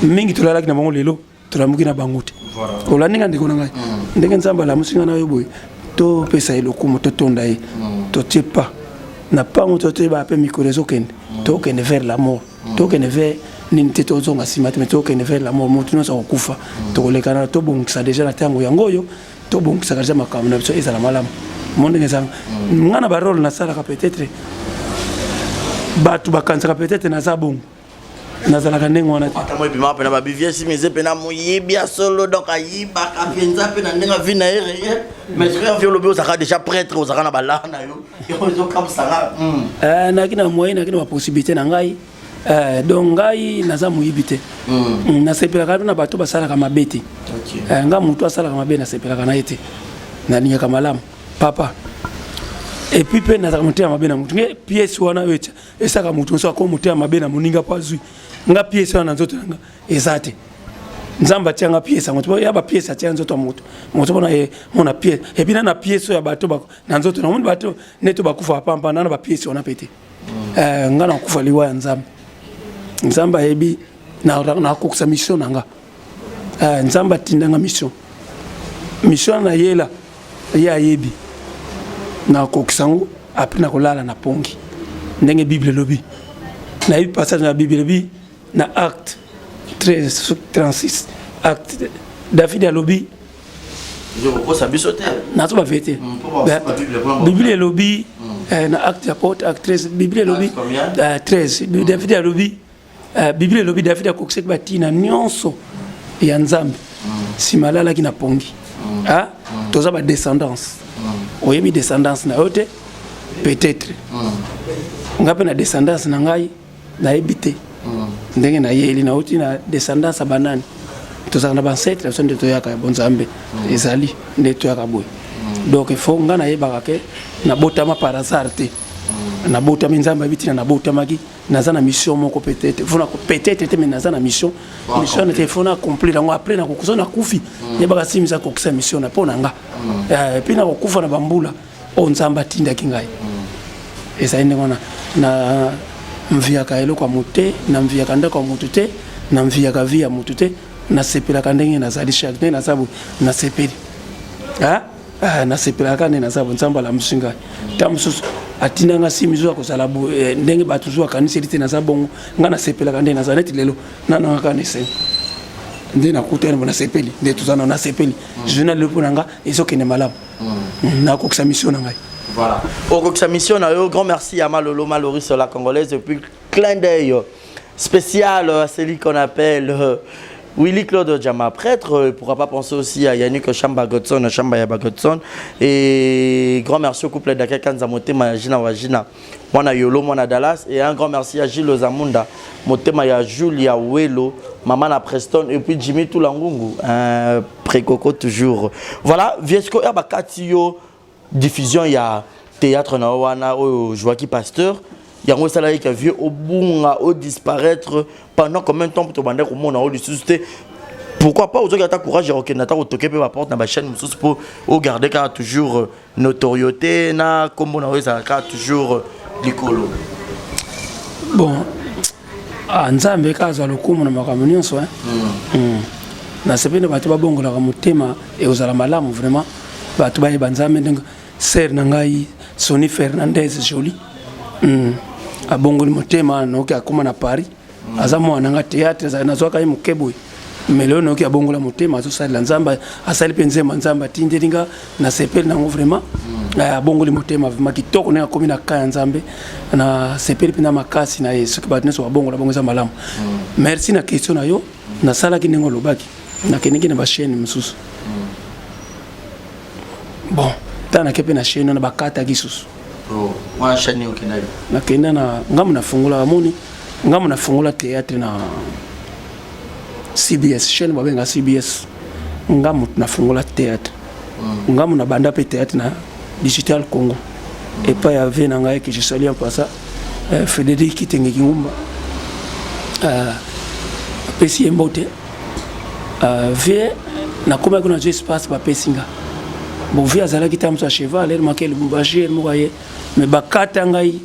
mingi tolalaki na bango lelo tolamuki na bango te olandi ngande ko ngai ndenge nzamba la musinga na yo boy to pesa elokumu to tonda ye to tiepa na pango to te ba pe mikorezo kende to kende vers la mort to kende vers ninte to zonga simate mais to kende vers la mort mutu no sa kufa to kolekana to bongisa déjà na tango yango yo to bongisa kaza makamu na biso ezala malamu monde ngezanga ngana ba role na sala ka peut-être batu bakansaka peut-être na zabongo nazalaka ndenge wana ata moi bima pe na ba bivie si meze pe na moyebi ya solo donc ayiba ka penza pe na ndenge vi na ere mais je vais le ça déjà prêtre aux arana bala na yo yo comme ça na kina moyen na kina possibilité na ngai donc ngai naza moyebi te na sepelaka na bato basalaka mabete nga mutu asalaka mabe na sepelaka na ete na linyaka malamu papa et puis pe nazaka motema mabe na mutu nge pièce wana wecha esaka mutu so ko motema mabe na moninga pazui nga pièce wana nzoto nga ezate nzamba tianga pièce ngoto ya ba pièce atia nzoto mutu moto bona mona pièce et puis na pièce ya bato ba na nzoto na mutu bato neto bakufa pampa na ba pièce wana pete nga na kufa liwa ya nzamba nzamba ebi na koksa mission nanga nzamba tindanga mission na yela ya yebi na koksango après na kolala na pongi ndenge bible lobi na yi passage na bible lobi na acte 13:36 acte David alobi je vous ça bisoté na to ba vete bible lobi na acte apôtre acte 13 bible lobi 13 David alobi bible lobi David akokse batina nyonso ya nzambe simalala ki na pongi toza ba descendance oyebi descendance na yote peut-être ngape na descendance na ngai na ebité ndenge na yeli na oti na descendance banani toza na ancêtre so ndeto yaka bonzambe ezali ndeto yaka boy donc il faut ngana yebaka ke na botama par hasard te na botama nzamba bitina na botamaki naza na mission moko peut-être fona peut-être te mais naza na mission te fona accomplir ngo après na kokusa na kufi yebaka simisa kokusa mission na pona nga et puis na kokufa na bambula o nzamba tinda kingai esa inde ngona na mviaka eloko mute na mviaka ndako mutu te na mviaka via mutu te na sepela kandenge na zali chaque na sabu na sepeli na sepela kande na sabu nzamba la msinga tamsusu atinanga simizo akozala ndenge batu zwa kanisa lite na zabongo ngana sepela kande na zaneti lelo na kanisa ndé na kutena bona sepeli ndé tuzana na sepeli journal le ponanga ezokene malamu na koksa mission ngai. Voilà. Au sa mission, grand merci à Malolo Maloris la Congolaise. Et puis, clin d'œil spécial à celui qu'on appelle Willy Claude Djama, prêtre. Pourquoi pas penser aussi à Yannick Chamba Godson, Chamba Yaba Godson. Et grand merci au couple d'Akek Kanzamote, Majina Wajina, Mwana Yolo, Mwana Dallas. Et un grand merci à Gilles Zamunda, Motema ya Julia Welo, Mamana Preston. Et puis Jimmy Toulangungu, Précoco toujours. Voilà, Viesco Erbakatio. Diffusion, il y a théâtre na wana au Joaquin Pasteur. Il y a un salarié qui a vu au bout au disparaître pendant combien de temps pour te demander comment on a eu suscité. Pourquoi pas aux autres qui ont courage et qui ont toqué ma porte dans ma chaîne pour garder toujours notoriété na comme on a eu ça toujours l'écolo. Bon, nzambe kaza lokumu na makambo nyonso na sepene bato babongola ka mutema et ozala malamu vraiment bato baye banzambe ndenge sœur na ngai Sony Fernandez Jolie abongoli motema noki akoma na Paris aza mwana nga théâtre nazwaka ye mokeboy mais lelo noki abongola motema azosalela nzamba asali mpe nzemba nzamba atindelinga na sepeli nango vraiment abongoli motema vraiment kitoko ndenge akomi na ka ya nzambe na sepeli mpe na makasi na ye soki bato nyonso babongola bongo eza malamu merci na question na yo nasalaki ndenge olobaki nakendeki na bachaîne mosusu bon ntango nake mpe na chaîne wana bakataki susu nakenda na ngambo nafungola amoni ngambo nafungola théâtre na CBS chaîne babenga CBS ngambo nafungola théâtre ngambo na banda mpe théâtre na Digital Congo epai ya ve na ngai que je salue en passant Frédéric Kitenge Kingumba apesi ye mbote ve nakomaki na jeu espace bapesi nga bon vie azalaki ta moto ya cheval erimaki elubumbashi erimoko ye mais bakata ngai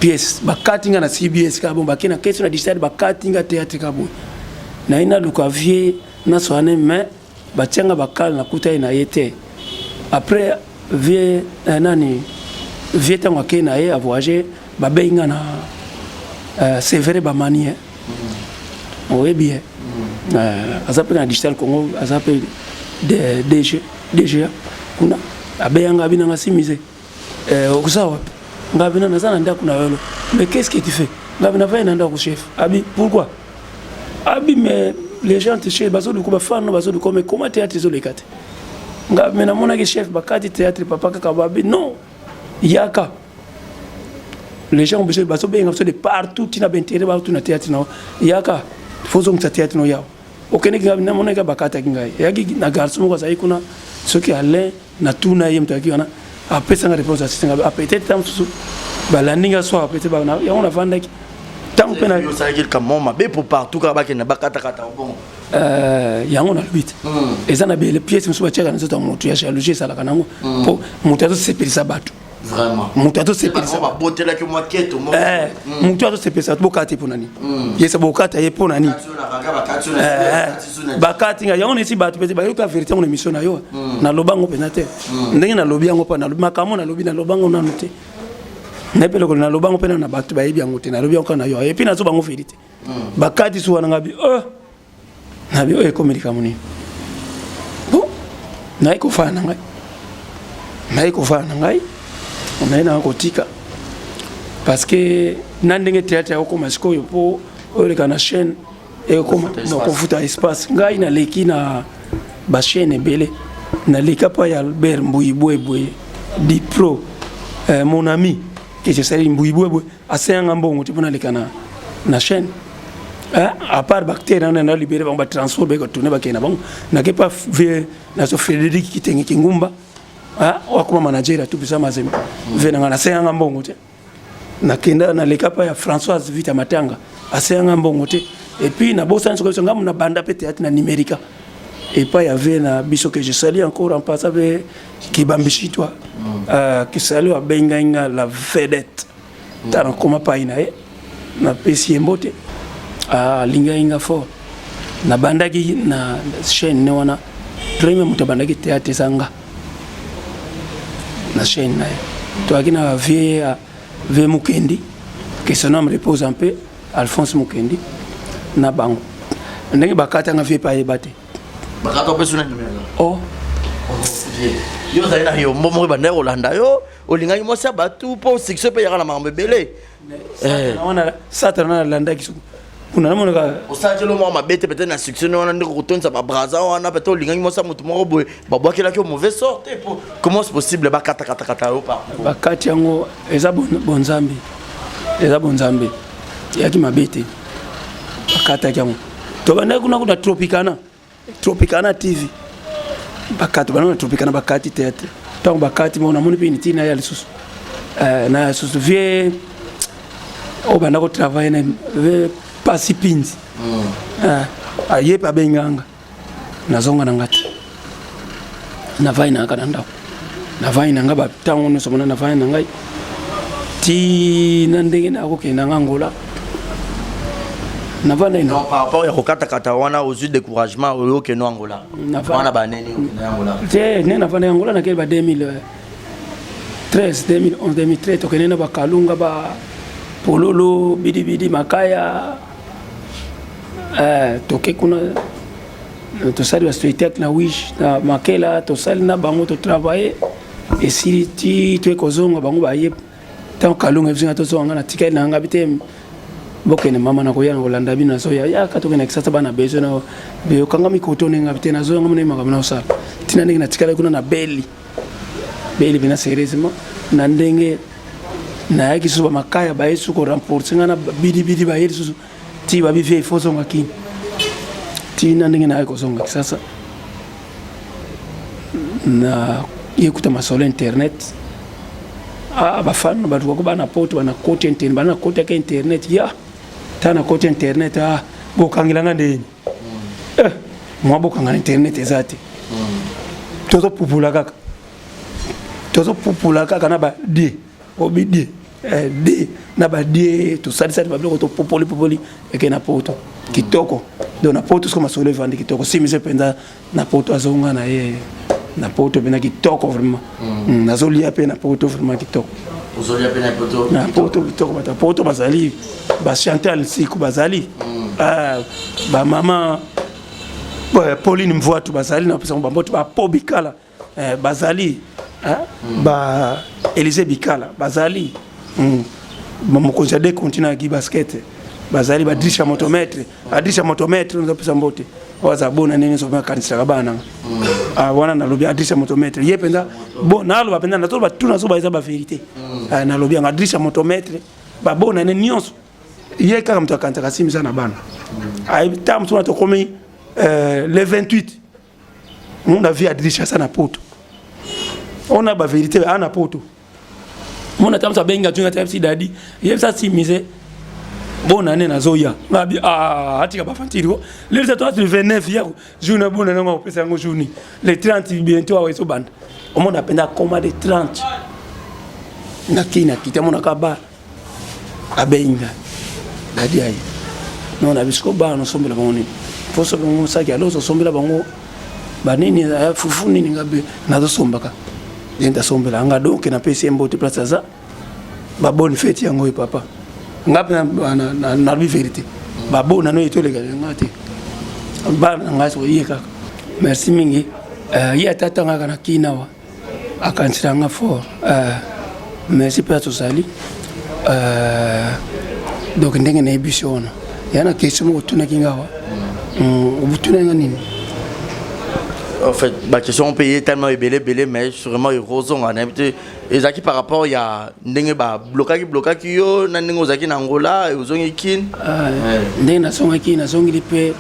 pièce bakati nga na CBS ka bon bakena question na digital bakati nga théâtre ka boy na ina luka vie na soane mais batianga bakala na kuta na yete après vie nani vie tango akena ye a voyager babenga na c'est vrai ba manie oui bien azape na digital Congo azape DG kuna abenga bina ngasimise okusawa ngabina nazana ndako na yolo mais qu'est-ce que tu fais ngabina va nanda ko chef abi pourquoi abi mais les gens te chez bazo de ko ba fan bazo de ko mais comment théâtre zo lekate ngabina mona ke chef bakati théâtre papa kaka babi non yaka les gens ont besoin bazo benga de partout tina bentéré partout na théâtre na yaka faut que théâtre no yao okene ngabina mona ke bakata ngai yaki na garçon ko sai kuna soki ale na tuna ye mtaki wana apesa nga réponse assistant peut-être tam susu balandinga so peut-être ba na ya on a vandaki tant pena yo ça qu'il comme ma be pour partout ka ba ke na bakata kata bon ya on a le but ezana be les pièces musu bachaka nzo ta moto ya jalousie sala kanango po moto azo sepelisa bato vraiment moto azo sepelisa ba botela ke moi keto mo moto azo sepelisa bokati po nani yesa bokata ye po nani bakati nga ya on esi bato peut-être ba yo ka vérité on émission na yo na lobango penate ndenge na lobi yango pa na makamo na lobi na lobango na noté na pele ko na lobango pena na bato ba yebi yango te na lobi yango na yo et puis na zo bango vérité bakati so wana ngabi na bi communique moni bon na iko fa na ngai on a ko tika parce que na ndenge théâtre ko masiko yo po ole kana chaîne et comme no konfuta espace ngai na leki na ba chaîne belé na leka pa ya Albert Mbouiboué di pro mon ami que je salue Mbouiboué asenga mbongo tipona leka na chaîne à part bactéries on a libéré ba transport ba tourner ba kena bon na ke pa na so Frédéric Kitenge Kingumba wakuma manager tout bisa mazembe vena ngana senga mbongo te na kenda na leka pa ya Françoise Vita Matanga asenga mbongo te et puis na bossa nso ko ngamu na banda pe théâtre na numérique et pas y avait na biso que je salue encore en passant avec Kibambishi toi qui salue à Bengainga la vedette dans comment pas inae na pesi mbote lingainga fort na bandaki na chaîne ne wana premier muta bandaki théâtre sanga na chaîne na to akina vie Mukendi que son nom repose un peu Alphonse Mukendi na bango ndenge bakata nga vie pa yebate bakata pe suna numéro yo za ina yo mbomo ba ndeko landa yo olinga yo mosa batu po succès pe yaka na mambe belé ona satana landa kisu kuna mona ka osakelo mo mabete peut-être na succès no na ndeko kotonza ba braza wana peut-être olinga yo mosa mutu moko boye ba bwakela ko mauvais sort pour comment c'est possible bakata yo pa bakati yango eza bonzambi yaki mabete bakata yango to bana kuna Tropicana TV bakati bana Tropicana bakati théâtre tant bakati mona moni pe niti na ya lisusu na susu vie o bana ko travailler na pasi pinzi aye pa benganga nazonga na ngati na vai na kana ndako na vai na ngaba tango no somona na vai na ngai ti na ndenge na ko kena Angola na vana ino par rapport ya kokata wana aux découragement au que no Angola wana ba neni na Angola te ne na vana Angola na ke ba 2011 2013 tokende na bakalunga ba pololo bidi makaya toke kuna tosali ba spectacle na wish na makela tosali na bango to travailler et si ti to ekozonga bango baye tant kalunga bisinga to zonga na tikali na ngabite bokene mama na koyana kolanda bina so ya katokene kisasa bana bezo na be kanga mikoto ne ngabite na zonga mune makamana osala tina ndenge na tikali kuna na beli bina sérieusement na ndenge na yaki so makaya ba yesu ko renforcer ngana bidi ba yesu ti ba bi vie foso ngakini ti na ndenge na yako zonga kisasa na yekuta masolo internet bafana batu ko bana poto bana côté internet bana côté ka internet ya tana côté internet bokangilanga ndeni mwa bokangana internet ezati tozo pupula kaka na ba di obidi di na ba di to sali ba bloko to popoli eke na poto kitoko do na poto koma solo vandi kitoko simise penda na poto azonga na ye na poto pena kitoko vraiment nazolia pe na poto vraiment kitoko ozolia pe na poto na poto kitoko bata poto bazali ba chantal siku bazali ba mama Pauline Mvoatu bazali na pesa mbamboto ba pobikala bazali ba Élysée Bikala bazali mokonzi de continent ki basket bazali ba drisha motomètre nous pesa mbote waza bona nene so ba kanisa kabana wana na lobi adrisha motomètre yependa bon na lo bapenda na to ba tuna so ba za ba vérité na lobi nga drisha motomètre ba bona nene nyonso ye kaka mtu akanta kasimisa na bana ai tam so to komi le 28 on a vu adrisha sana poto on a ba vérité ana poto mon atam sa benga tunga tapsi dadi yebsa simise bona nena zoya ngabi atika ba fantiro le 29 ya journée bona nga opesa ngo journée le 30 bientôt awe so banda on a penda koma de 30 na kina kitamona kaba abenga dadi ai non na bisko ba no sombela boni poso bango saki alozo sombela bango banini fufu nini ngabe nazo sombaka yenda sombela nga donc na pesi mbote place za ba bonne fête yango e papa ngapi na bi vérité ba bona no etole ngati ba ngaso yeka merci mingi ya tata nga kana kinawa akansiranga fort merci pas tout sali donc ndenge na ebisiona yana question mo tuna kingawa obutuna nini. En fait, ma question on payait tellement belé mais sûrement rosons en habité et zaki par rapport il y a ndenge ba blocaki yo na ndenge ozaki na Angola et ozongi kin ndenge na songa kin na zongi lipe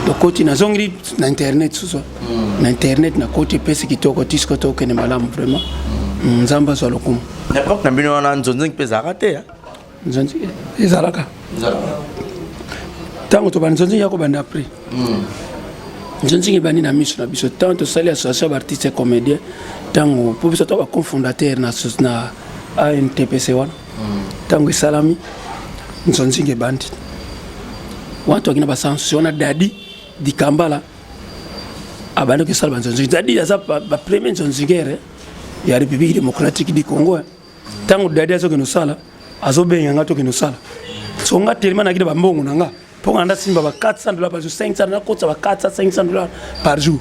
do koti na zongi na internet suso na internet na koti pesi kitoko tisco to kene malamu vraiment nzamba so lokumu n'importe na bino na nzonzi pesa raté nzonzi ezalaka tango to banzonzi yako banda après nzonzi bani na miso na biso tanto sali association d'artistes et comédiens tango pour biso to ba cofondateur na ANTPC wana tango salami nzonzi bandi watu akina basansu na dadi di Kambala abana ke salba nzonzi dadi ya ba premier nzonzi ya République démocratique du Congo tango dadi azo kino sala azo benga ngato kino sala so nga tellement na kida ba mbongo nanga pour anda simba ba $400 par jour 500 na kota ba $500 par jour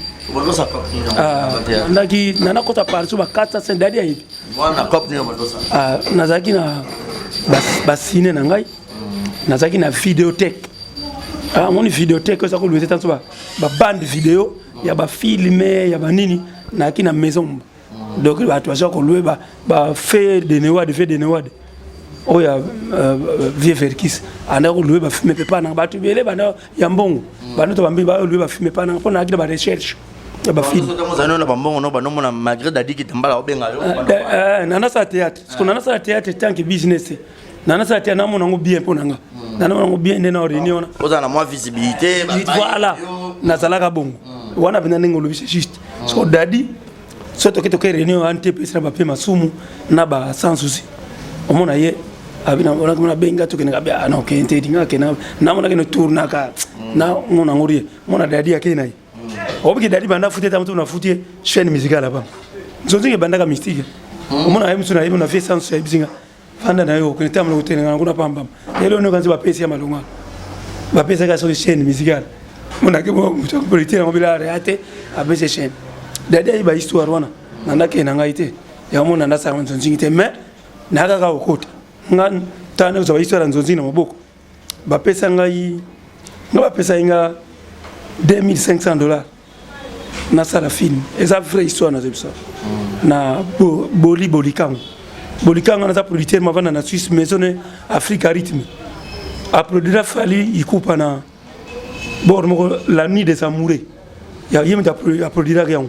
ndaki na kota par jour ba 400 dadi ya hivi wana cop ni badosa nazaki na basine na ngai nazaki na vidéothèque mon vidéothèque ça ko louer tant ba bande vidéo ya ba filmer ya ba nini na kina maison donc ba to ko louer ba fait de newad oya vie verkis ana ko louer ba filmer pepa na ba to bele ba ya mbongo ba no to ba mbi ba louer ba filmer pa na po na kila ba recherche ba film zano na bambongo no ba no mona malgré dadi ki tambala obenga yo nana sa théâtre parce que nana sa théâtre tant que business nana sa théâtre na mona ngo bien po nanga nana mona ngo bien na réunion oza na moi visibilité voilà na zalaka bongo wana bina ngo lobise juste so dadi so to ke réunion ANTPC na ba pe masumu na ba sans souci omona ye abina ona kuma benga to kenga ba na ke ndinga ke na mona ke no tourna ka na mona ngori mona dadi yake nai obi ke dadi banda futie tamutu na futie chaîne musicale là-bas nzonzi ke banda ka mystique omona ye musu na ye na fait sans bisinga fanda na yo kene tamlo hotel ngana kuna pamba lelo no kanzi ba pesi ya malonga ba pesa ka sur chaîne musicale mona ke mo mutu politique ngo bila ate abese chaîne dada ba histoire wana nanda ke na ngaite ya mona na sa nzonzingi te mais na ka ka okota ngan tana zo ba histoire nzonzingi na maboko ba pesa ngai ngaba pesa inga $2,500 na sala film eza vraie histoire na zebisa na bolikango na za producteur mavana na Suisse maison Africa Rythme a produira fali ikupa na bord moko la nuit des amoureux ya yem ta produira rien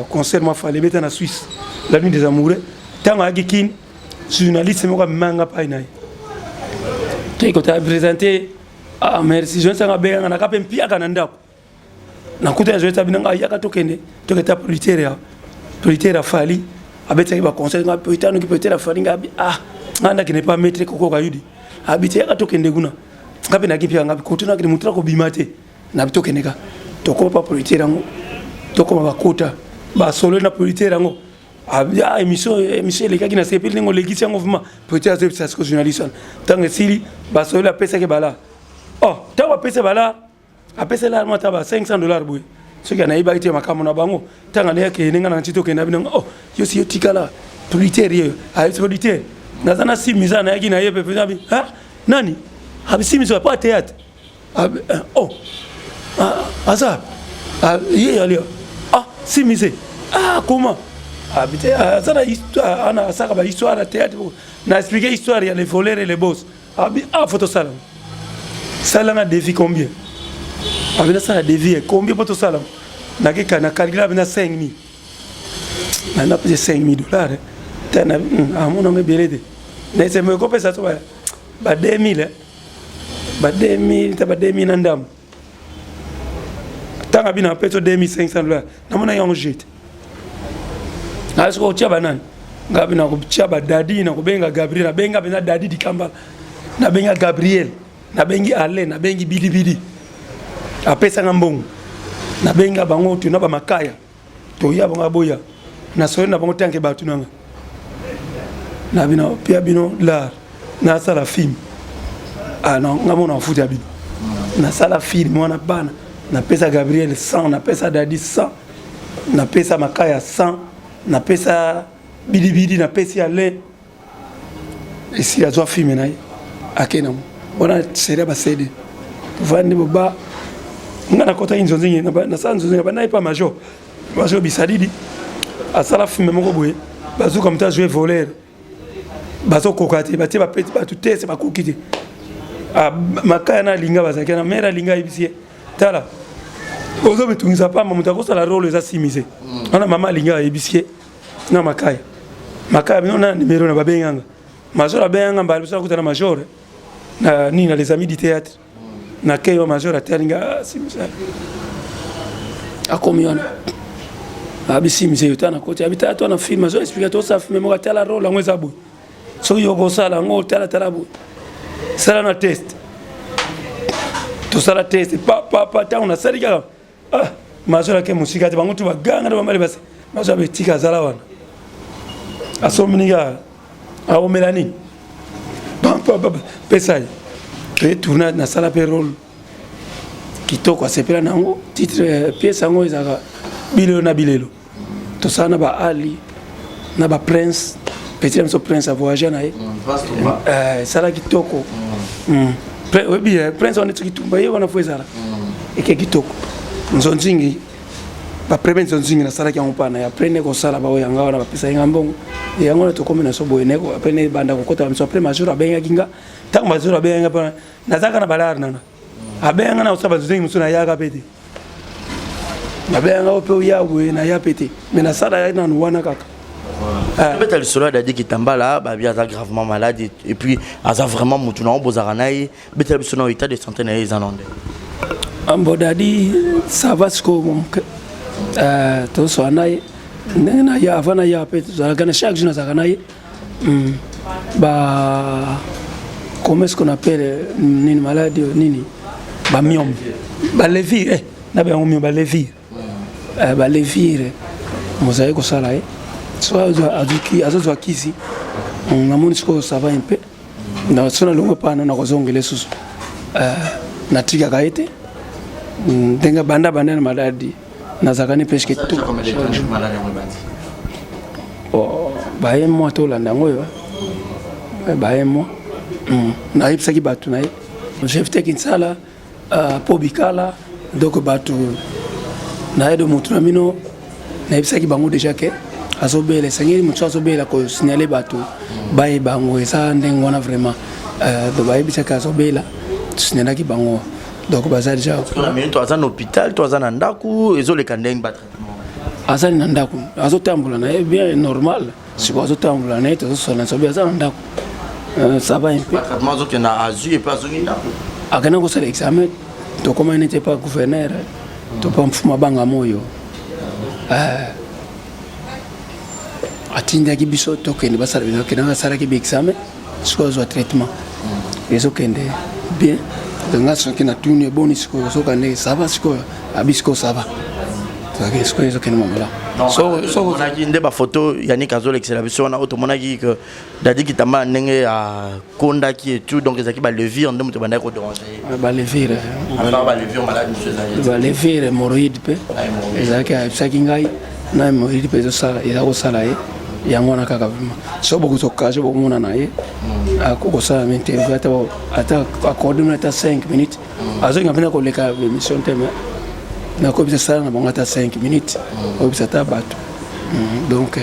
concert ma fali beta na Suisse la nuit des amoureux tanga agikin journaliste moko manga pa inai te ko ta présenter merci je sanga be ngana ka pempia kana ndako na kuta je ta binanga ya ka tokende toketa producteur fali abeti ba conseil nga peut-être no ki peut-être fali nga nganda ki ne pas mettre koko ka yudi abiti ya tokende guna ngabe na kipia ngabe kotuna ki mutra ko bimate na bitokende ka toko pa producteur ngo toko ba kota ba solo na producteur ngo abia émission les gars qui na sepeli ngo legisi ngo vuma peut-être c'est ce que journaliste tant sili ba solo la pesa ke bala tawa pesa bala apesa la mata ba $500 boy ce qui a naïba été makamo na bango tanga ne yake ninga na ntito kenda bino yo si yo tikala producteur yo producteur nazana si mizana yaki na yepe pepe nani abi si mizo pas théâtre azab ye ali si mise comment habité ça histoire ana saka ba histoire de théâtre na expliquer histoire ya les voleurs et les boss abi photo salon ça na défi combien avec ça dévié combien pour tout ça là na calculer avec 5,000 na payé $5,000 tana mon nom est belede mais c'est me copain ça ba 2,000 ba 2,000 ta ba 2,000 ndam tanga bina peto $2,500 na mona yango jete na siko tia banani ngabi na ko tia ba dadi na ko benga Gabriel na benga bena dadi di Kamba na benga Gabriel na bengi Ale na bengi Bidi apesa ngambongo na benga bango tu na ba makaya to ya bonga boya na so na bango tanke batu nanga na bino pia bino la na sala film non ngamo na futa bino na sala film mwana bana na pesa Gabriel 100 na pesa Dadi 100 na pesa makaya 100 na pesa Bidi na pesa Ale esi azwa film na akena bona sera ba cede vandi boba ngana kota inzonzingi na sanzonzingi ba naipa major bisadidi asala film moko boye bazo comme ta jouer voleur bazo kokati batie ba petit ba tout test ba kokiti makaya na linga bazaki na mera linga ibisie tala ozo betungisa pa mamuta ko sala role za simise ana mama linga ibisie na makaya bino na numéro na babenganga major abenga mbali so kutana major na ni na les amis du théâtre na keyo major atalinga simisa akomiona abisi mise yotana kote abita to na film major explique to sa film mo tala role ngweza bu so yoko sala ngo tala bu sala na test to sala test pa ta una salika major ke musika te bango tu baganga ba mali basi major betika zala wana asomniga a Mélanie pesa pe tourner na sala pe rôle kitoko asepela nango titre pièce ngo ezaka bilelo to sana ba Ali na ba Prince petit so Prince a voyagé na sala kitoko Prince on est kitumba ye wana fwezala eke kitoko nzonzingi ba prevention nzonzingi na sala kyango pana ya prene ko sala ba oyanga wana ba pesa ngambongo yango na to komena so boyeneko apene banda ko kota mso après major abenga kinga tak major abenga pa nazaka na balar nana abenga na usaba nzonzingi musuna yaga pete abenga ope yawe na ya pete mena sala ya na wana kaka peut-être le solo a dit qu'il tambala ba bien gravement malade et puis asa vraiment mutuna obozaranaï peut-être le solo état de santé na izanonde ambodadi ça va ce que to so anaï na ya avana ya pete zalagana chaque jour zalagana ba comment est-ce qu'on appelle une maladie nini ba myome ba levir na ba myome ba levir mozai ko sala soit azozwa kisi namoni sikoyo ça va un peu na sona longo pana na kozongela susu natikaka ye te ndenge banda na maladi nazalaka ne presque tout baye mwa tolanda yango oyo baye mwa nayebisaki bato na ye chef te kinsala po bikala donc bato na ye do motu na mino nayebisaki bango déjà ke azobela esengeli motu azobela kosignale bato bayeba yango eza ndenge wana vraiment donc bayebisaki azobela tosignalaki bango donc baza déjà to aza na hôpital to aza na ndako ezoleka ndenge batraitement azali na ndako azotambola na ye bien normal siko azotambola na ye tozosola sobi aza na ndako ça va un peu traitement azokende na azwi epe azongi ndako akenda kosala examen tokoma nete pa gouverneur topa mfuma banga moyo atindaki biso tokende basalaki biexamen siko azwa traitement ezokende bien nga soki na tuni eboni sikoyo soka ndenge sava sikoyo abi sikoyo sava sikoyo ezokende mamala somonaki nde bafoto yanik azolekisela biso wana oyo tomonaki ke dadi kitamba ndenge akondaki etout donc ezalaki balevire nde moto bandaki koderange ye balevire hémoroïde mpe ezalaki ayebisaki ngai na hémoroïde mpe eza kosala ye yango wana kaka vraimen so bokotokaje bokomona na ye akokosala mainterview ata accorde mona ata 5 minutes azonga mpena koleka émission te mais nakobisa sala na bango ata 5 minutes oyebisa ata bato donc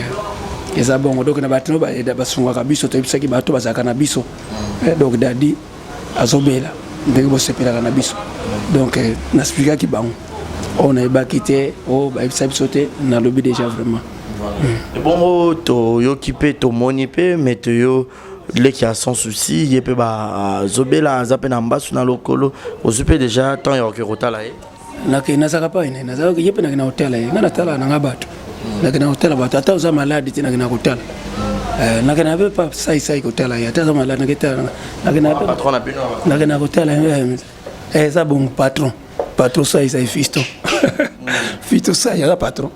eza bongo donc na bato basungaka biso toyebisaki bato bazalaka na biso donc dadi azobela ndenge bosepelaka na biso donc nasplikaki bango oyo nayebaki te oyo bayebisa biso te nalobi déjà vraiment bongo toyoki mpe tomoni mpe mais toyo leki ya sans souci ye mpe bazobela aza mpe na mbasu na lokolo ozwi mpe déjà temps ya oke kotala ye nazalaka pa ine nazalaka ye mpe nakena kotala ye nga natala nanga bato nakena kotala bato ata oza maladi te nakena kotala nakena mpe pa saisai kotala ye ata oza maladi nakena kotala eza bongo patron saisai fisto fisto sai aza patron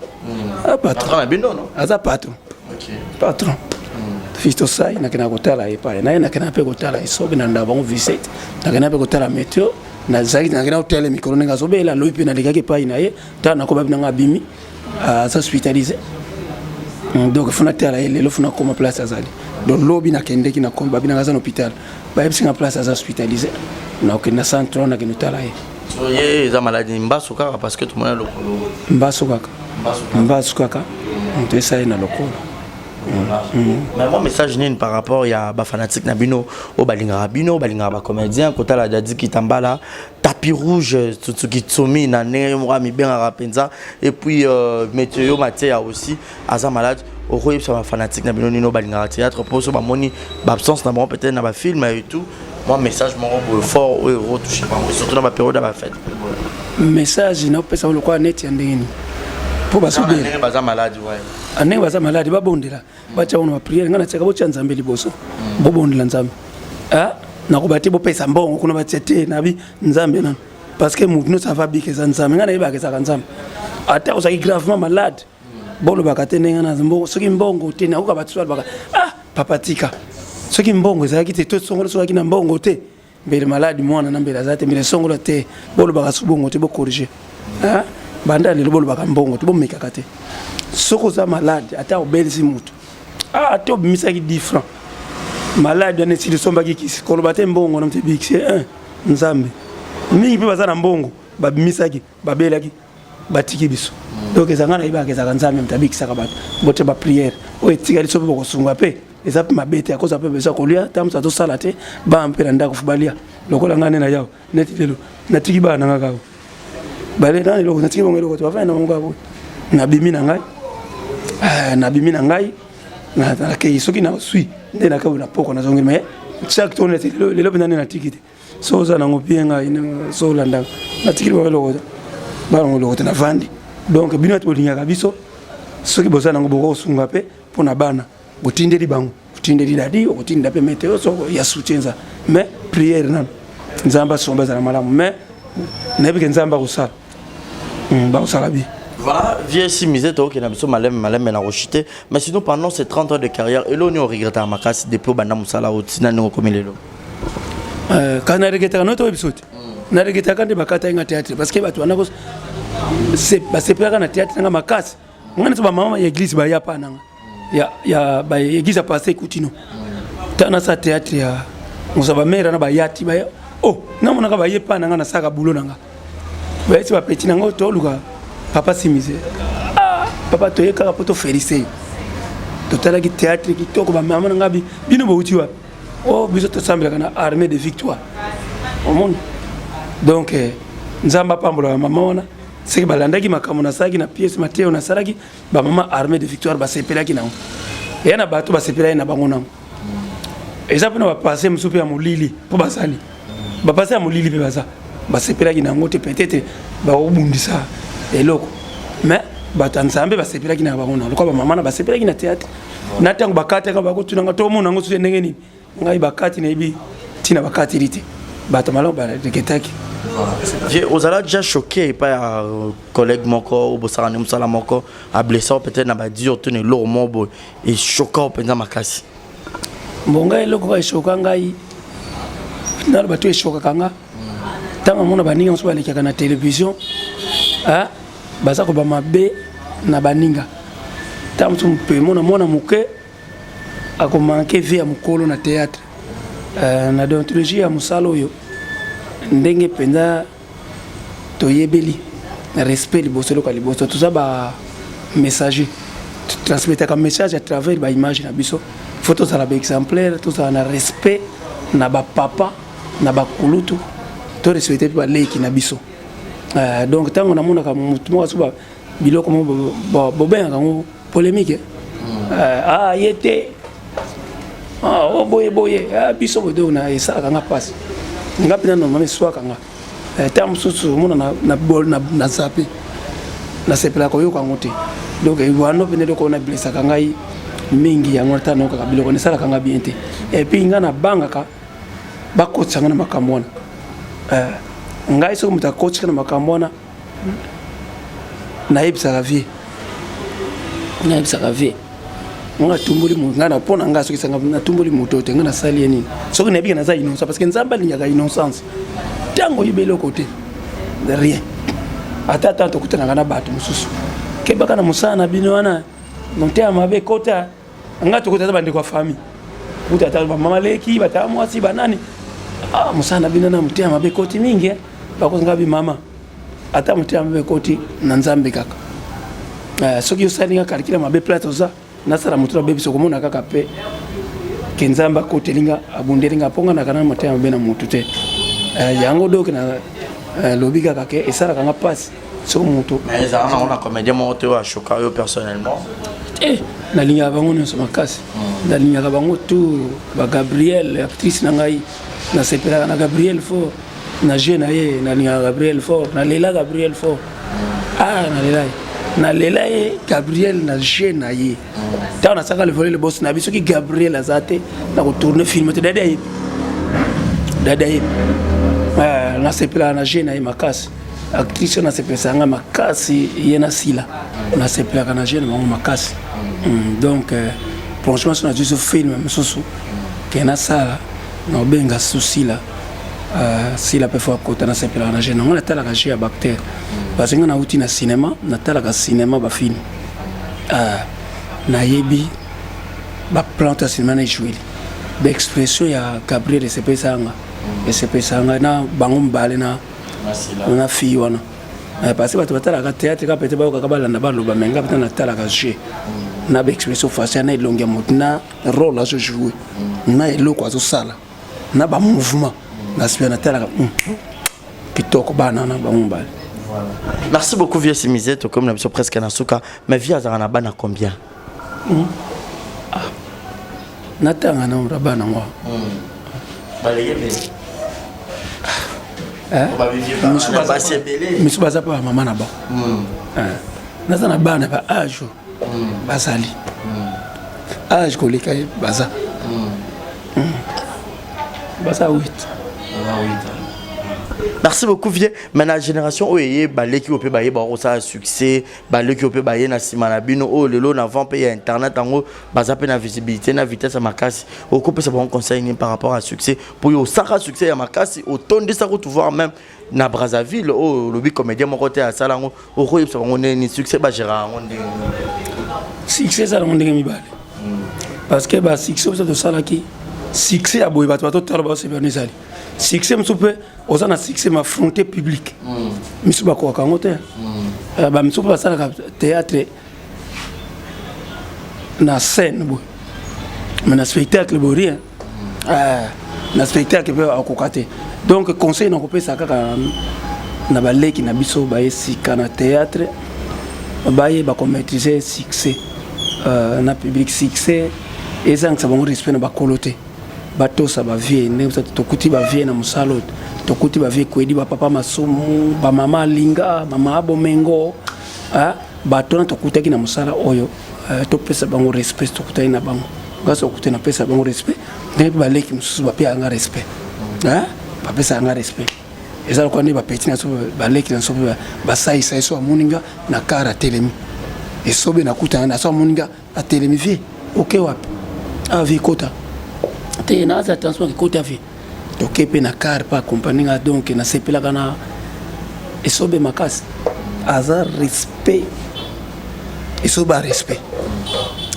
aza patron fisto sai nakena kotala ye pa naye nakena mpe kotala ye soki na nda bango visite nakena mpe kotala météo nazalaki nakena kotala mikolo ndenge azobela lobi mpe nalekaki epai na ye tala nakobabi nanga abimi aza hospitalisé donc funa tala ye lelo funa koma place azali donc lobi nakendeki nakomi babi nanga aza na hôpital bayebisinga place aza hospitalisé nakokende na centre nakende kotala ye ye eza maladi mbaso kaka parce que tomona lokolo mbaso kaka moto esali na lokolo mais moi message nini par rapport ya bafanatique na bino oyo balingaka bacomédien kotala dadi kitambala tapis rouge tutsuki tsomi na ndenge moko mibengaka mpenza et puis météo mateya aussi aza malade okoyebisa bafanatique na bino nini oyo balingaka théâtre mpo so bamoni baabsence na bango peut-être na bafilme et tout moi message moko fort oyo otouche bango surtout na bapériode ya bafete message nakopesa lokola neti ya ndenge nini mpo ndenge baza maladi ndenge baza maladi babondela batya wana bapriere nga natiaka botya nzambe liboso bobondela nzambe nakoba te bopesa mbongo kuna batya te nabi nzambe nano parce que motu nyonso ava bikeza nzambe nga nayebaka ezaka nzambe ata ozalaki gravement malade bolobaka te ndenge na mbongo soki mbongo te nakoka bato so alobaka papa tika soki mbongo ezalaki te to songolo sozalaki na mbongo te mbele maladi mwana na mbele aza te mbele songolo te bolobaka so bongo te bocorrige banda lelo bolobaka mbongo te bomekaka te soki oza malade ata obelisi motu ate obimisaki 10 francs malade wana esili sombaki kisi koloba te mbongo na moto ebikisi nzambe mingi mpe baza na mbongo babimisaki babelaki batiki biso donc ezanga nayebaka ezaka nzambe moto abikisaka bato bote bapriere oyo etikali so mpe bokosunga mpe eza mpe mabe te akoza mpe beza kolia ta moto azosala te baa mpe na ndako fo balia lokola nga nde na yawo neti lelo natiki baa nanga kako bale nani loko natiki bongo eloko te bafai na bongo kako nabimi na ngai nakei soki naswi nde nakabo na poko nazongeli me chaque tour neti lelo mpe nani natiki te so oza nango pie ngai so olandaka natikili bongo eloko te balongo eloko te navandi donc bino ati bolingaka biso soki boza nango bokosunga mpe mpo na bana botindeli bango botindeli dadi okotinda mpe meteo so ya soutienza mais priere nano nzambe asomba ezala malamu mais nayebike nzambe akosala bakosala bi Voilà, vieux simisé, toi qui n'a pas malem na rochité, mais sinon pendant ces 30 ans de carrière, et là on regrette à Makassi depuis banda musala au tina no comme lelo. Quand on regrette à notre épisode, on regrette quand des bakata en théâtre parce que batu anako c'est pas quand théâtre nga Makassi. On a ba mama église ba ya pa nanga. Ya ba église a passé kutino. Tana sa théâtre ya musaba mera na ba yati ba oh na mona ka ba yepa nanga na saka bulo nanga. Ba eti ba petit nanga to luka papa simisé. Ah papa to yeka poto féliciter. Totala ki théâtre ki toko ba mama nanga bi bino ba uti wa. Oh biso to sambela kana armée de victoire. Au monde. Donc nzamba pambola mama ona c'est que balandaki makambo na saki na pièce mateo na saraki ba mama armée de victoire ba sepelaki nango. Et na bato ba sepelaki na bango nango. Eza pena ba passer musupe ya mulili po basali. Ba passer ya mulili pe baza. Ba sepelaki nango te peut-être ba obundisa eloko. Mais bato nzambe ba sepelaki na bango nango. Ko ba mama na ba sepelaki na théâtre. Na tango bakata ka ba ko tunanga to mo nango su ndenge nini. Ngai bakati na ibi tina bakati rite. Bato malo ba de ketaki. Vous allez déjà choqué par un collègue moko ou bosarani musala moko a blessé peut-être na ba dio tone lo mobo et choquant pendant Makassi. Bonga eloko ba choka ngai. Na ba to choka kanga. Tanga mona baninga muso baleka na télévision. Ah baza ko ba mabe na baninga. Tanga muso mpe mona muke ako manquer vie ya mukolo na théâtre. Na déontologie ya musalo yo. Ndenge penza toyebeli respect liboso loka liboso tout ça ba messager transmettre comme message à travers ba image na biso photo ça la ba exemplaire tout ça na respect na ba papa na ba kulutu to respecter ba leki na biso donc tango na mona ka mutu mo suba biloko mo bo benga ngo polémique yete oh boye biso bodo na esa ka nga passe ngapi na normalement soit kanga tam susu mona na bol na zapi na sepela ko yo kangote donc il va no venir ko na blessa kanga yi mingi ya ngota no ka biloko ne sala kanga biente et puis ngana banga ka ba coach ngana makamona ngai so muta coach kana makamona na ibsa la vie nga tumbuli mu ngana pona nga so kisanga na tumbuli moto te ngana sali nini so que nebi na za innocence parce que nzamba linyaka innocence tango yibelo côté de rien ata to kutana ngana bato mususu ke baka na musana bino wana monte amabe kota nga to kutata bandi kwa famille utata mama leki batamwasi banani musana bino na monte amabe koti mingi bako ngabi mama ata monte amabe koti na nzambe kaka so ki usali nga kalikila mabe plateau za nasara mutura bebi so komona kaka pe kenzamba kotelinga abundelinga ponga na kana matema bena mutu te yango donc na lobika kake esara kanga passe so mutu mais ça on a comédien monté à choquer personnellement na linya bango ne so makasi na linya bango tout ba Gabriel actrice na ngai na sepela na Gabriel fo na jeune aye na linya Gabriel fo na lela Gabriel fo na lela na lela Gabriel na jeune aye ta na saka le voler le boss na biso ki Gabriel azate na ko tourner film te dada na sepela na jeune aye makasi actrice na sepela nga makasi yena sila na sepela kana jeune bango makasi donc franchement c'est un film mususu kena sala na benga susila si la peut faire côté na sepela na jeune on a tala ka jia bactère parce que na uti na cinéma na tala ka cinéma ba film na yebi ba plante cinéma na jouer ba expression ya Gabriel sepesanga na bango mbale na fille wana parce que bato batala ka théâtre ka peut-être ba ka balanda ba loba menga peut-être na tala ka jeu na ba expression faciale na longue motna rôle à jouer na eloko azo sala na ba mouvement na sipena tala kitoko bana na ba mbale. Merci beaucoup vieux Simisé to comme na biso presque na suka mais via za na bana combien natanga na rabana ngwa misu baza pa mama na ba nasa na bana ba âge basali âge koleka baza 8 Merci beaucoup vieux. Maintenant génération oyé balé qui opé baye ba ça succès, balé qui opé baye na simana bino oh lelo na vent payer internet en baza pe na visibilité na vitesse à makasi. Au couper ça bon conseil par rapport à succès pour yo saka succès à makasi autant de ça que tu voir même na Brazzaville oh le comédien mon côté à salango au ko yebsa on ni succès ba gérard on ndenge. Succès ça on ndenge mi balé. Parce que ba succès ça de salaki succès à boy ba to tala ba se benezali. Succès msupe ozana succès ma fronté publique misuba ko kangote ba msupe basala théâtre na scène boy mais na spectacle boy rien na spectacle pe akokate donc conseil na kopesa kaka na baleki na biso ba esika na théâtre baye ba ko maîtriser succès na public succès ezang sa bon respect na ba kolote bato sa ba vie ndenge ça tokuti ba vie na musalo tokuti ba vie kwedi ba papa masumu ba mama linga mama abomengo bato na tokutaki na musala oyo to pesa bango respect tokutai na bango ngaso okute na pesa bango respect ndenge ba leki mususu ba pia nga respect ba pesa nga respect ezala kwa ndi ba petit na so ba leki na so ba sai sai so amuninga na kara telemi esobe na kuta na so amuninga a telemi vie okay wapi vie kota te na za attention que côté vie donc pe na car pas compagnie donc na sepela kana esobe makas aza respect esoba respect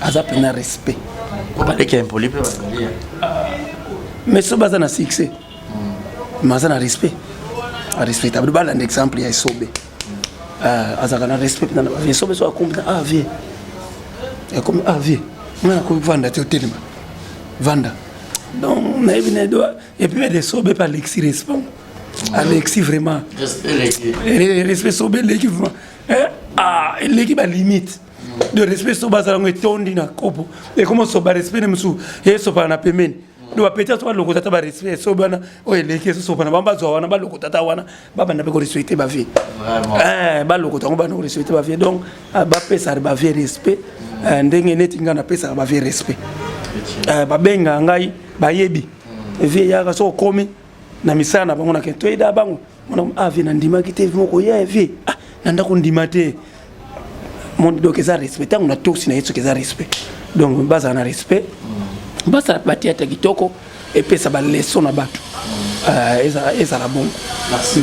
aza pe na respect pas de qu'un poli peut mais soba za na succès mais za na respect a respect abdu bala exemple ya esobe aza kana respect na esobe so akomba vie et comme vie moi ko vanda te hotelima vanda donc et puis les sobé par Alexis répond Alexis vraiment respect sobé l'équipe l'équipe à limite de respect soba ça est tondi na kopo et comment soba respect ne musu et soba na pemeni do peut-être ba lokota ba respect soba na o l'équipe soba na bamba zo wana ba lokota ta wana baba na be ko respecter ba vie vraiment ba lokota ba no respecter ba vie donc ba pesa ba vie respect ndenge neti ngana pesa ba vie respect ba benga ngai bayebi vie yaka so komi na misana bango na kento ida bango mona vie na ndima kite moko ya vie nanda ko ndima te mon donc ça respect on a tous na yeso keza respect donc basa na respect basa batia ta kitoko et puis ça ba leçon na bato eza la bon. Merci.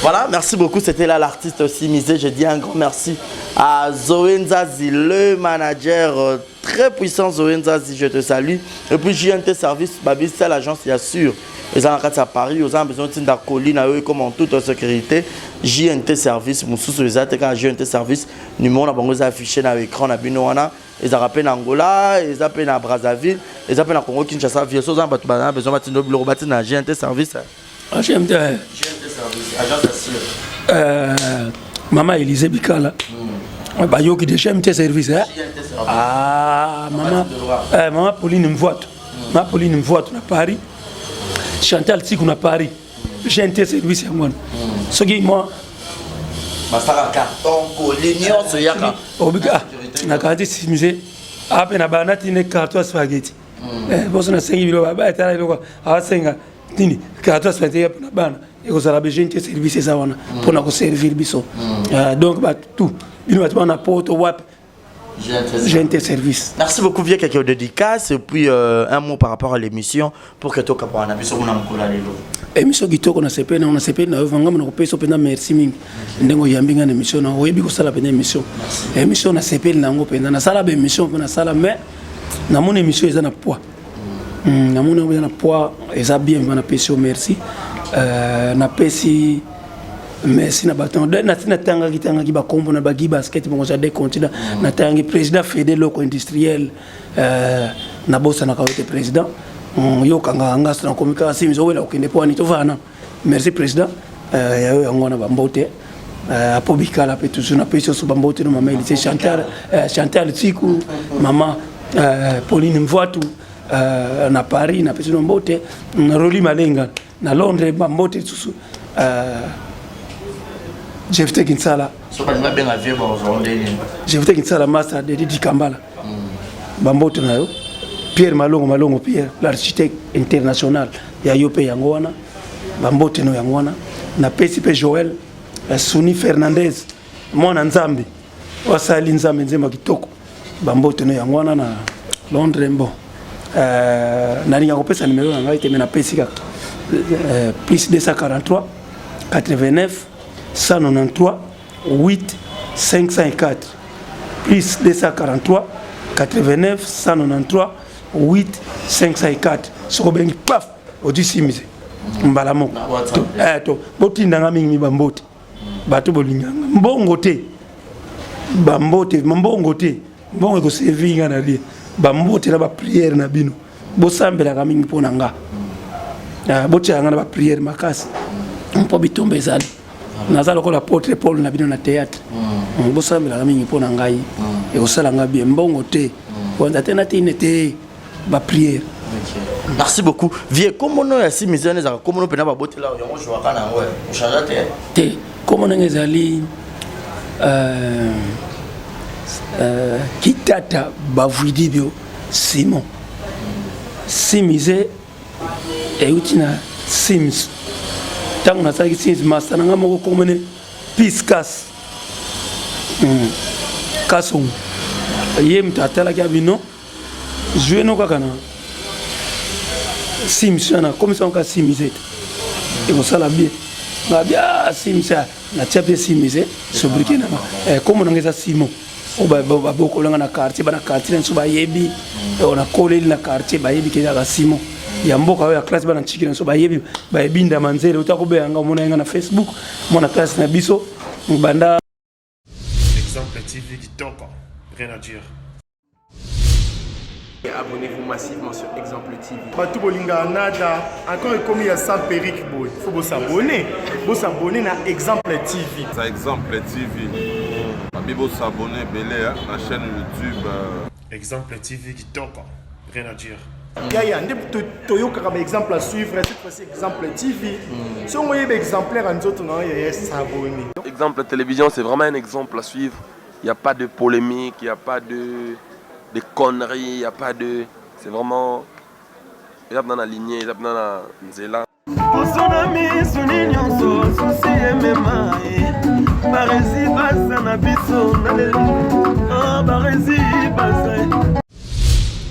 Voilà, merci beaucoup. C'était là l'artiste aussi misé. Je dis un grand merci à Zoé Nzazi, le manager très puissant. Zoé Nzazi, je te salue. Et puis JNT Service, Babi, c'est l'agence, il y a sûr. Ils ont à Paris, ils ont besoin d'une colline à eux comme en toute sécurité. JNT Service, mon sous les attaques à JNT Service, numéro on a affiché dans l'écran à Binoana. Ils ont appelé Angola, ils ont appelé à Brazzaville, ils ont appelé à Congo Kinshasa. Ils ont besoin de bureau bâti dans JNT Service. JNT Service, agence assure. Maman Élisée Bikala. Bah yo qui de JNT Service. Maman Pauline me voit. Maman Pauline me voit à Paris. Chantal Tikou à Paris. JNT Service à moi. Ce qui moi. Masara carton, collignon, ce yaka. Obiga. Na kati si musée. Après na banati ne carton spaghetti. Boso na 5 kilo ba etala iloko. A 5 tini carton spaghetti na bana. Et aux arabes JNT Service ça wana pour na ko servir biso. Donc ba tout. Bino ba na poto wap. JNT Service. Merci beaucoup vieux quelqu'un de dédicace et puis un mot par rapport à l'émission pour que toi capable na biso na mkola lelo. Émission kitoko na CP na vanga na kopesa pena merci mingi ndengo yambinga na émission na oyebi ko sala pena émission émission na CP na ngo pena na sala be émission pena sala mais na mon émission eza na poids na mon eza na poids eza bien na pesa merci na pesi merci na baton na tanga ki ba kombo na bagi basket bongo za de continent na tangi président fédéral loco industriel na bossa na kawete président yo kanga ngas na komika simizo wela okende po ani tovana merci président ya yo ngona bambote apobika la petu na peso so bambote no mama Elise Chantal Tikou mama Pauline Mvoatu na Paris na peso no mbote na Roli Malenga na Londres bambote susu Jefte Kinsala so ba benga vie ba ozondeni Jefte Kinsala master de Didi Kambala bambote na yo Pierre Malongo Pierre, l'architecte international, il y a Yopé Yangoana, bambote no yango wana napesi mpe Joël Suni Fernandez mwana nzambe wasali nzambe nzemba kitoko bambote no yango wana na Londres mbo nalinga kopesa numéro na ngai te me napesi kaka plus 243 89 193 8 504 plus 243 89 193 8 504 soko bengi paf odisimise mbala moko to botindanga mingi bambote bato bolinganga mbongo te bambote mbongo te mbongo ko servinga na lia bambote na ba prière na bino bosambela mingi pona nga botianga na ba prière makasi mpo bitombe ezali nazala ko l'apôtre Paul na bino na théâtre bosambela mingi pona ngai ekosala nga bien mbongo te wanda tena tinete ba prière. Merci beaucoup. Vieux, comment nous ici missionnaires, comment nous prenons botte là, on joue à Canada, on change te. Comment nous ezali kitata bavudibio Simon. Simise eutina Sims. Tango na saki Sims master nga moko komene Piscas. Kasong. Yem tatala kya bino. Jouer no kakana. Simsana comme ça on ka simisé et on ça la bien na bien simsa na tchapé simisé sobriqué na comme on ngeza Simon o ba boko longa na quartier bana quartier nso ba yebi on a collé na quartier ba yebi ke ya Simon ya mboka ya classe bana chiki nso ba yebi ba ebinda manzele utakobe yanga mona nga na Facebook mona classe na biso banda Exemple TV qui toque, rien à dire. Abonnez-vous massivement sur Exemple TV. Batou bolinga nada, encore commis à Sam Peric Boy. Faut vous s'abonner. Vous s'abonner à Exemple TV. C'est Exemple TV. Vous s'abonner belé la chaîne YouTube. Exemple TV qui toque, rien à dire. Yaya, toyoka comme exemple à suivre, cette fois-ci Exemple TV. Si on voyait exemplaire en autres, non, il y a s'abonner. Exemple télévision, c'est vraiment un exemple à suivre. Il n'y a pas de polémique, il n'y a pas de conneries, il n'y a pas de... C'est vraiment... Il y a dans la lignée, il y a dans la nzela.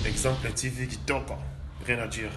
Exemple TV qui toque, rien à dire.